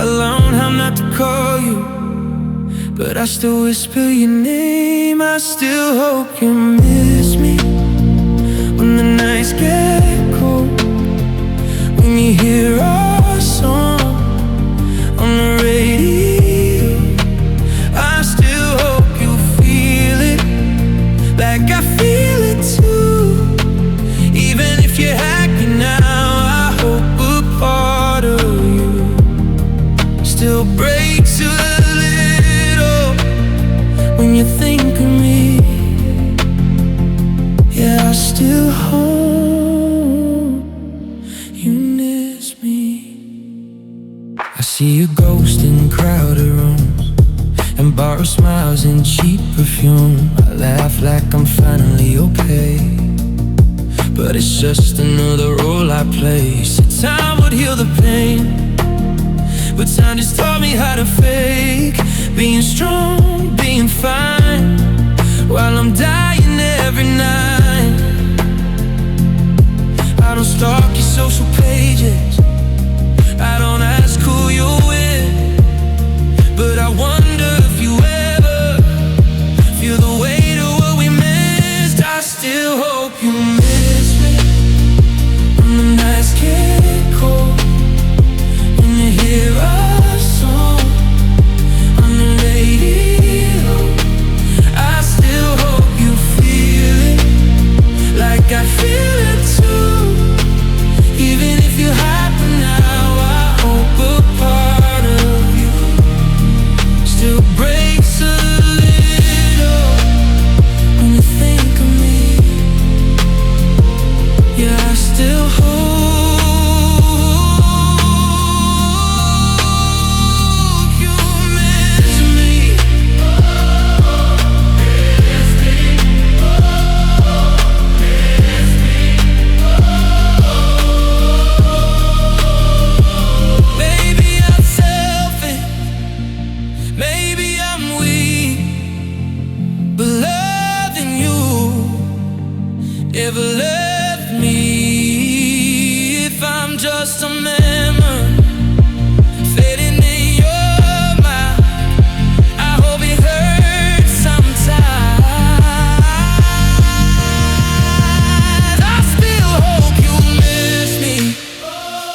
S1: I learned how not to call you, but I still whisper your name. I still hope you miss me when the nights get cold, when you hear our song on the radio. I still hope you feel it like I feel it too. Even if you're happy now, I hope a part of you still breaks a little when you think of me. Yeah, I still hope you miss me. I see a ghost in crowded rooms and borrow smiles and cheap perfume. I laugh like I'm finally okay, but it's just another role I play. Said time would heal the pain, but time just taught me how to fake being strong, being fine, while I'm dying every night. I don't stalk your social pages, I don't ask who you're with, but I wonder if you ever feel the weight of what we missed. I still hope you miss me when the nights get cold, when you hear our song on the radio. I still hope you feel it like I feel it too. Even if you're happy now, I hope a part of you still breaks a little when you think of me. Yeah, I still hope you miss me. Maybe I'm selfish, maybe I'm weak, but loving you never left me. If I'm just a memory fading in your mind, I hope it hurts sometimes. I still hope you miss me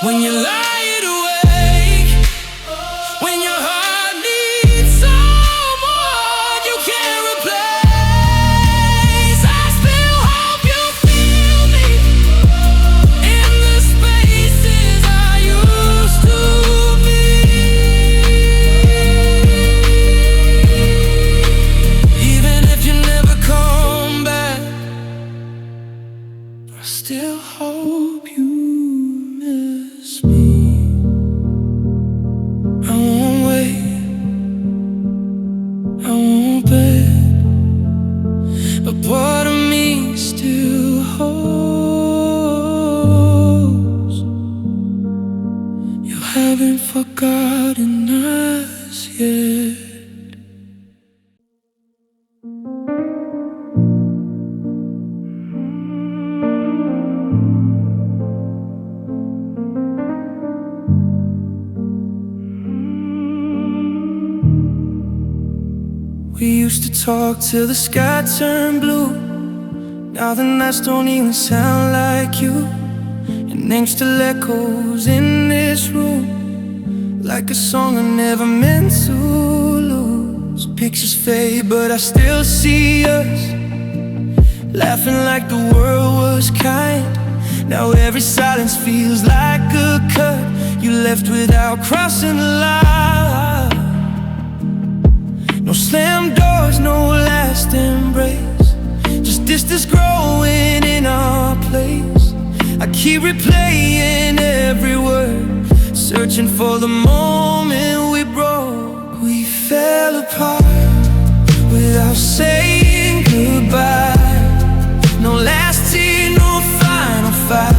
S1: when you lie awake, when your heart needs someone you can't replace. I still hope you feel me in the spaces I used to be. Even if you never come back, I still hope you miss me. I won't wait, I won't beg, but part of me still hopes you haven't forgotten us yet. We used to talk till the sky turned blue. Now the nights don't even sound like you. Your name still echoes in this room, like a song I never meant to lose. Pictures fade, but I still see us laughing like the world was kind. Now every silence feels like a cut you left without crossing the line. No slam doors, no last embrace, just distance growing in our place. I keep replaying every word, searching for the moment we broke. We fell apart without saying goodbye. No last tear, no final fight,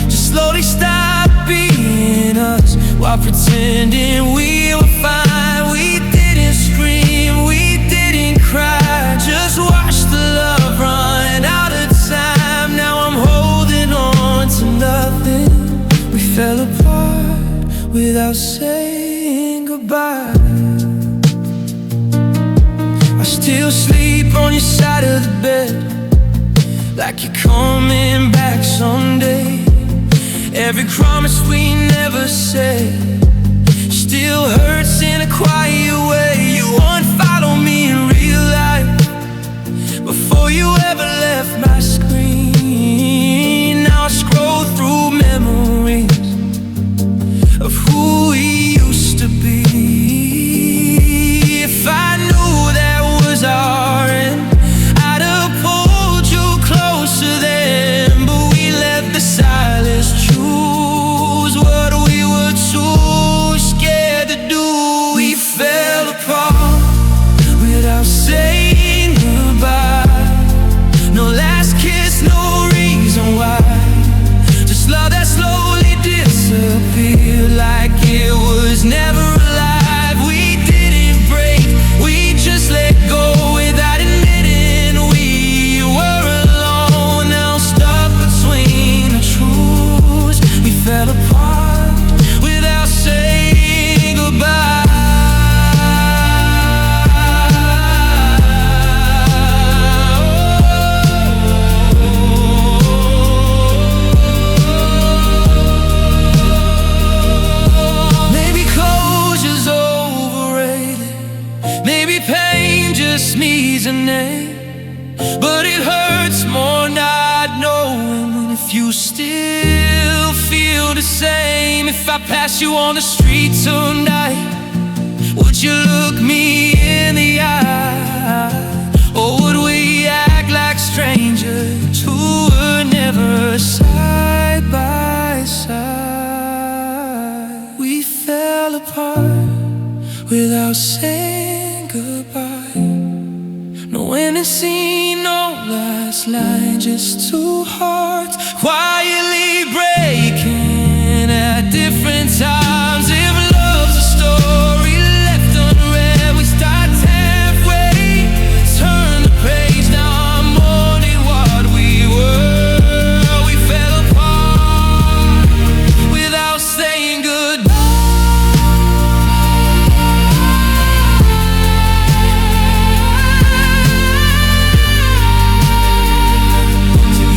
S1: just slowly stop being us while pretending we were fine. We didn't scream, we didn't cry, just watched the love run out of time. Now I'm holding on to nothing. We fell apart without saying goodbye. I still sleep on your side of the bed, like you're coming back someday. Every promise we never said still hurts in a quiet way. You unfollow me in real life before you ever left my screen. Now I scroll through memories of who we used to be. If I knew that was our end, I'd have pulled you closer then, but we let the silence choose what we were too scared to do. We fell apart without saying goodbye. No last kiss, no reason why, just love that slowly disappeared like it was never alive. We didn't break, we just let go without admitting we were alone. Now stuck between the truths, we fell apart without saying goodbye. Maybe closure's overrated, maybe pain just needs a name, but it hurts more not knowing if you still feel the same. If I pass you on the street tonight, would you look me in the eye? Or would we act like strangers who were never side by side? We fell apart without saying goodbye. No ending scene, no last line, just two hearts quietly breaking at different times. If love's a story left unread, we start halfway, turn the page. Now I'm mourning what we were. We fell apart without saying goodbye.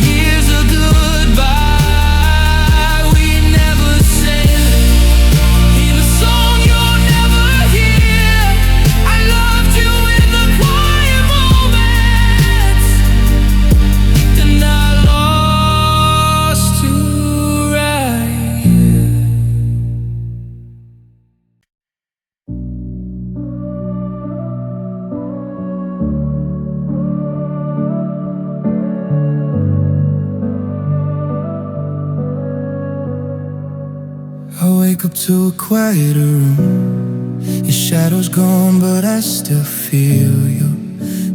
S1: Years of goodbye we never said. In a song you'll never hear, I loved you in the quiet moments, then I lost you right here. I wake up to a quieter room. Your shadow's gone, but I still feel you.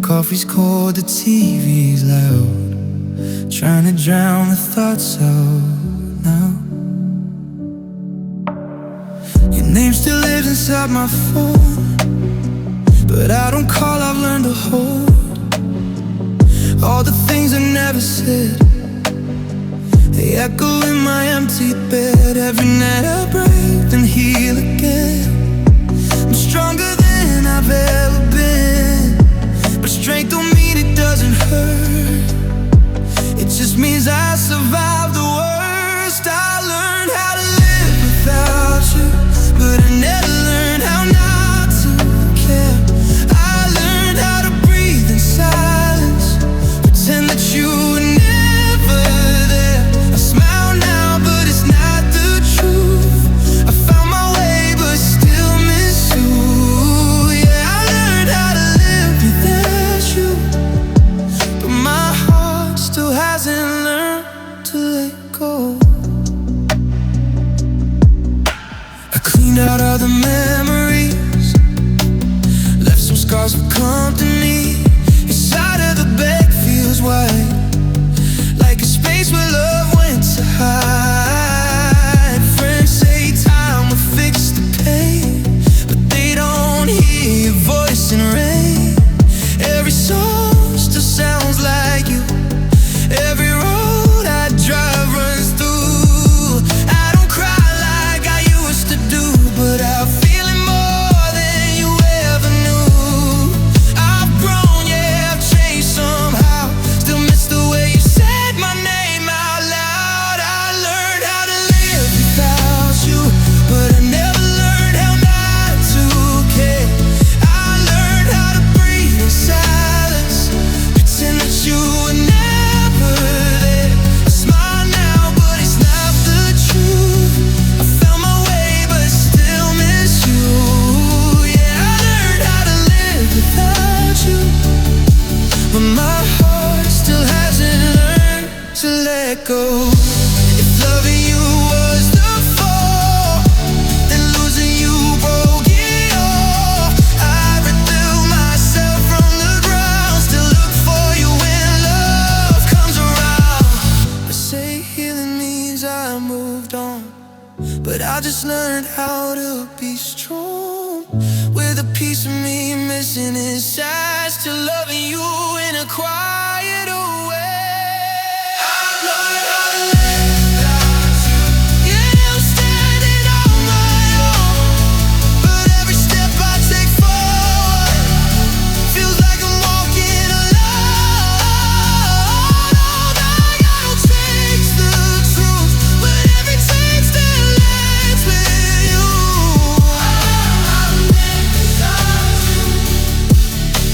S1: Coffee's cold, the TV's loud, trying to drown the thoughts out now. Your name still lives inside my phone, but I don't call, I've learned to hold all the things I never said. They echo in my empty bed. Every night I break, then heal again. I'm stronger than I've ever been, but strength don't mean it doesn't hurt. It just means I survived the worst. I learned how to live without you, but I never learned how not to care. I learned how to breathe in silence, pretend how the memories left some scars for company. Inside of the bed feels wide, like a space where love went to hide. Friends say time will fix the pain, but they don't hear your voice in rain. Every song still sounds like you. Every road I drive runs through. I don't cry like I used to do, but I feel it more than you ever knew. I've grown, yeah, I've changed somehow. Still miss the way you said my name out loud. I learned how to live without you, but I never learned how not to care. I learned how to breathe in silence, pretend that you were never there. I smile now, but it's not the truth. I found my way, but still miss you. Yeah, I learned how to live without you, but my heart still hasn't learned to let go. If loving you was the fall, then losing you broke it all. I rebuilt myself from the ground, still look for you when love comes around. They say healing means I moved on, but I just learned how to be strong with a piece of me missing inside, still loving you in a quieter way. I've learned how to live without you. Yeah, I'm standing on my own, but every step I take forward feels like I'm walking alone. All I gotta take's the truth, but every take still ends with you. I learned how to live without you,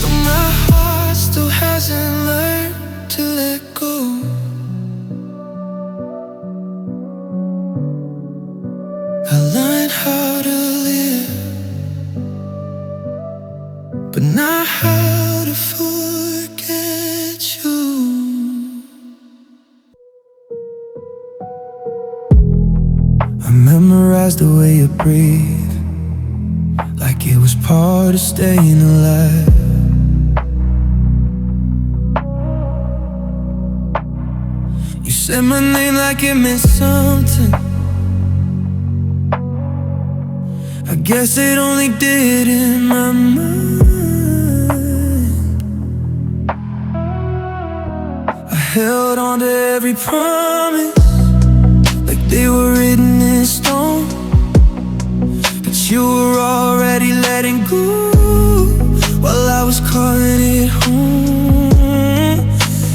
S1: but my heart still hasn't learned to let go. I learned how to live, but not how to forget you. I memorized the way you breathe, like it was part of staying alive. You said my name like it meant something. I guess it only did in my mind. I held on to every promise like they were written in stone, but you were already letting go while I was calling it home.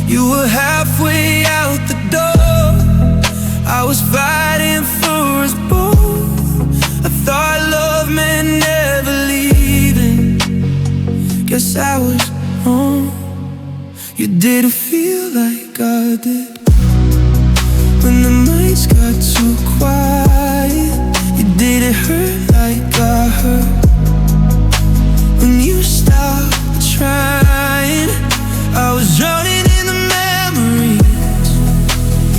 S1: You were halfway out the door, I was fighting for us both. I thought love meant never leaving, guess I was wrong. You didn't feel like I did when the nights got too quiet. You didn't hurt like I hurt when you stopped trying. I was drowning in the memories,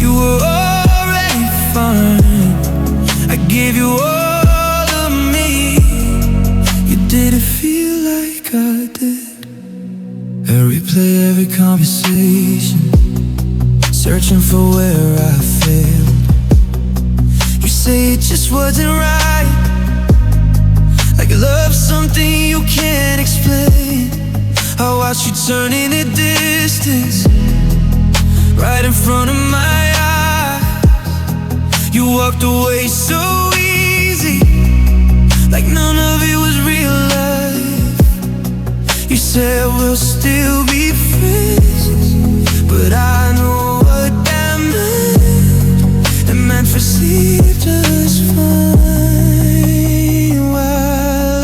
S1: you were already fine. I gave you all of me, you didn't feel like I did. I replay every conversation, searching for where I failed. You say it just wasn't right, like love's something you can't explain. I watched you turn in the distance, right in front of my eyes. You walked away so easy, like none of it was real life. You said we'll still be friends, but I know what that meant. It meant for sleep just fine while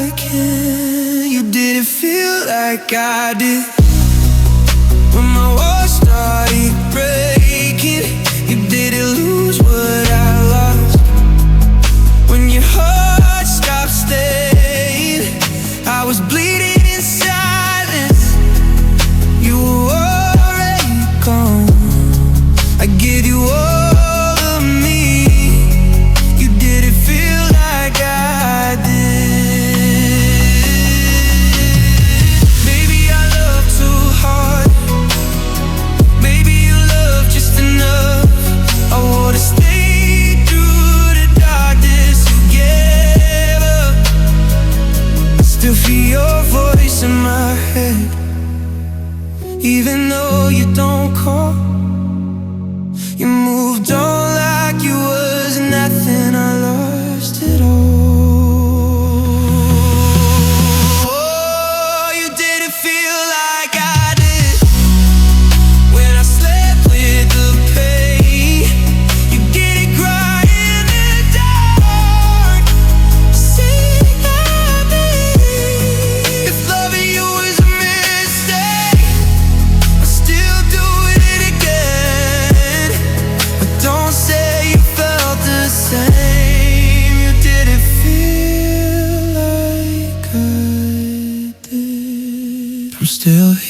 S1: I can. You didn't feel like I did when my walls started breaking. You didn't lose what I lost when your heart stopped staying. I was bleeding in silence, you were already gone. I gave you all of me, you didn't feel like I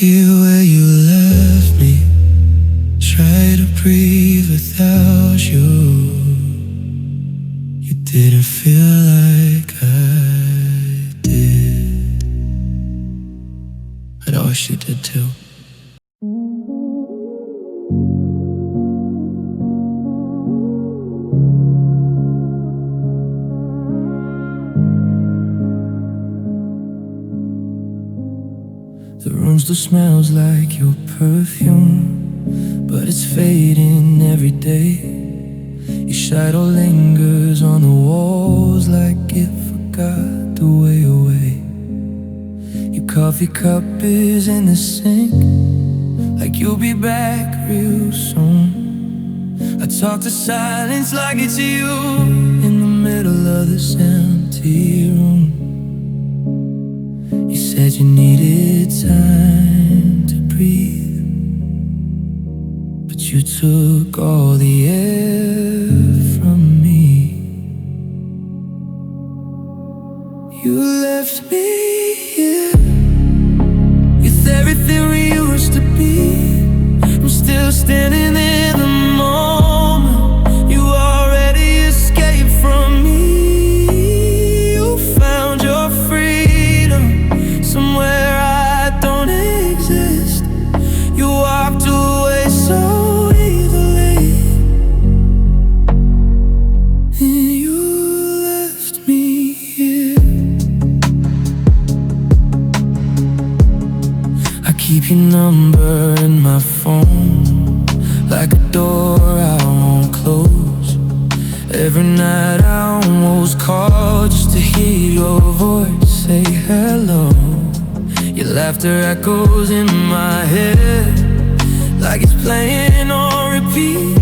S1: here where you left me. Try to breathe without you. You didn't feel like I did, but I wish you did too. The room still smells like your perfume, but it's fading every day. Your shadow lingers on the walls like it forgot the way away. Your coffee cup is in the sink, like you'll be back real soon. I talk to silence like it's you in the middle of this empty room. You said you needed time to breathe, but you took all the air from me. You left me here with everything we used to be. I'm still standing in the moment. You already escaped from me. You found your freedom somewhere I don't exist. You walked away so easily, and you left me here. I keep your number in my phone, like a door I won't close. Every night I almost call just to hear your voice say hello. Your laughter echoes in my head like it's playing on repeat.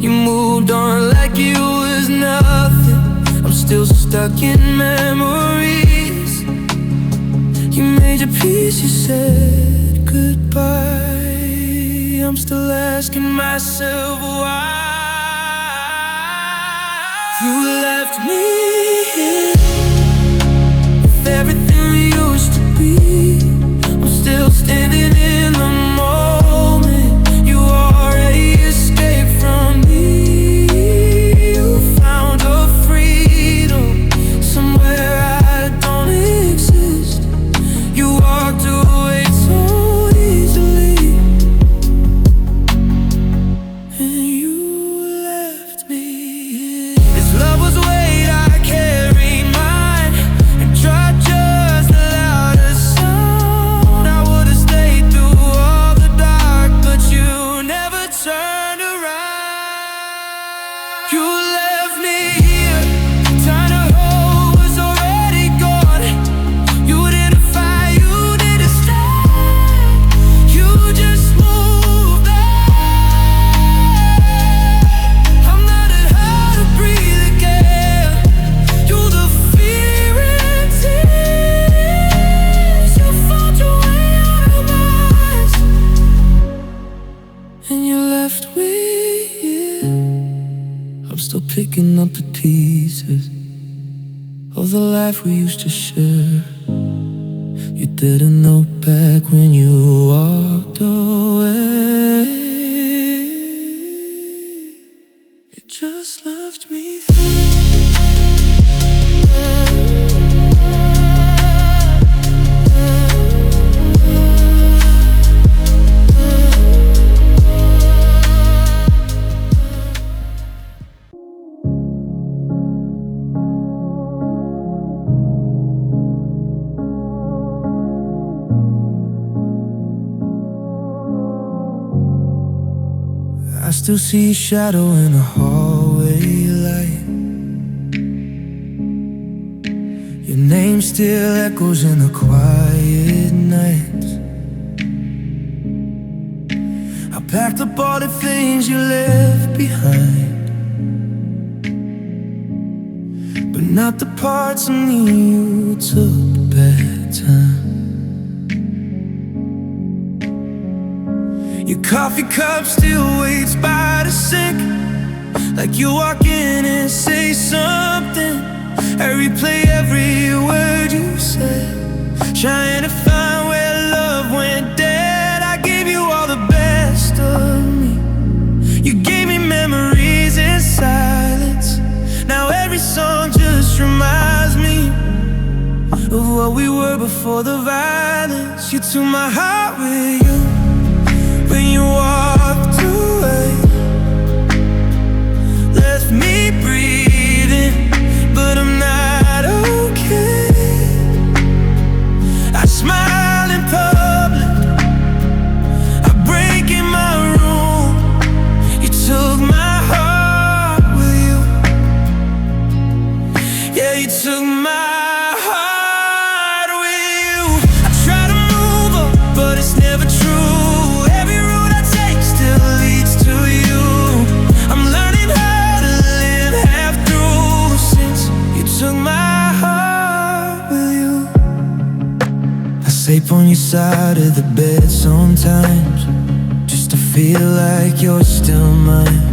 S1: You moved on like it was nothing. I'm still stuck in memories. You made your peace, you said goodbye. I'm still asking myself why. You left me here with everything we used to be. I'm still standing in the moment. You already escaped from me. You found your freedom somewhere I don't exist. You walked away so easily, and you left me here. This love was weight I carried mine, and tried just the loudest sound. I would've stayed through all the dark, but you never turned around. You left me here, time to hold was already gone. You didn't fight, you didn't stand, you just moved on. I'm learning how to breathe again. You're the fear and tears. You fought your way out of mine, and you left me here. I'm still picking up the pieces of the life we used to share. You didn't know back when you walked away. You just left me I still see a shadow in the hallway light. Your name still echoes in the quiet nights. I packed up all the things you left behind, but not the parts of me you took back time. Your coffee cup still waits by the sink, like you walk in and say something. I replay every word you said, trying to find where love went down. of what we were before the violence. You took my heart with you when you walked away. Left me breathing, but I'm not okay. I smile in public, I break in my room. You took my heart with you. Yeah, you took my heart with you. I try to move on, but it's never true. Every road I take still leads to you. I'm learning how to live half through since you took my heart with you. I sleep on your side of the bed sometimes, just to feel like you're still mine.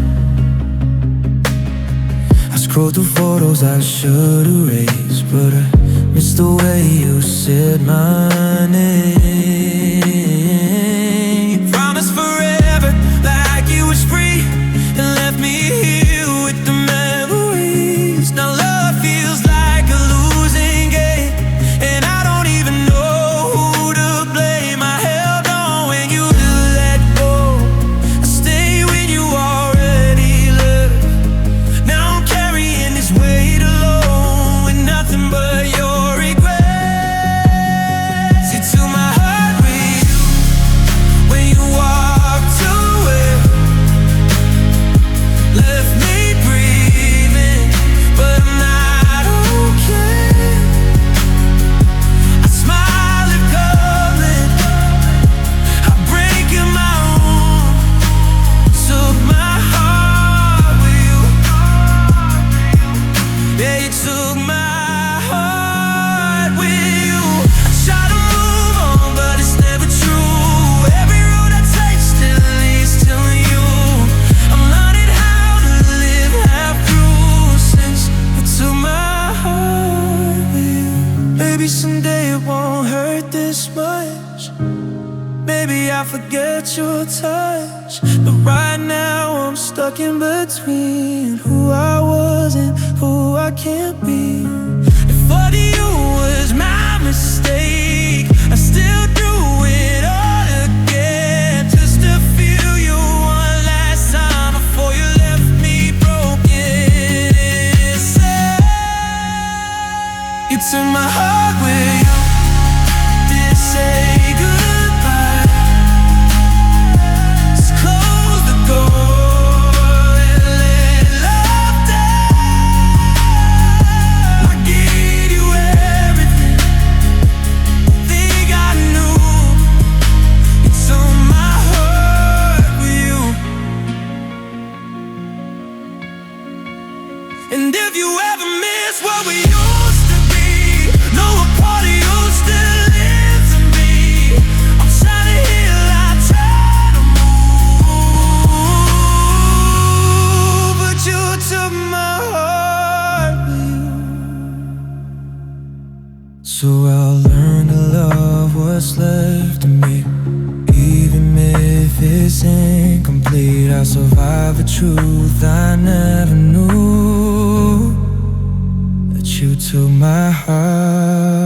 S1: I scroll through photos I should erase, but I miss the way you said my name. You promised forever, like you was free, and left me here with the memories. Now love feels like a losing game, and I don't even know who to blame. I held on when you let go, I stayed when you already left. Now I'm carrying this weight alone, with nothing but your regrets. You took my heart with you when you walked away. Left me breathing, but I'm not okay. I smile in public, I break in my room. Took my heart with you. Yeah, you took my heart with you. I try to move on, but it's never true. Every road I take still leads to you. I'm learning how to live half through since you took my heart with you. Maybe someday it won't hurt this much. Maybe I'll forget your touch. But right now I'm stuck in between who I was and who I can't be. If what you was my mistake, I still do it all again, just to feel you one last time before you left me broken inside. You took my heart with you, didn't say goodbye. Just close the door and let love die. I gave you everything, think I knew. You took my heart with you. And if you ever miss what we used to be, know a part of you still lives in me. I'm trying to heal, I try to move, but you took my heart with you. So I'll learn to love what's left of me, even if it's incomplete. I'll survive a truth I never knew, that you took my heart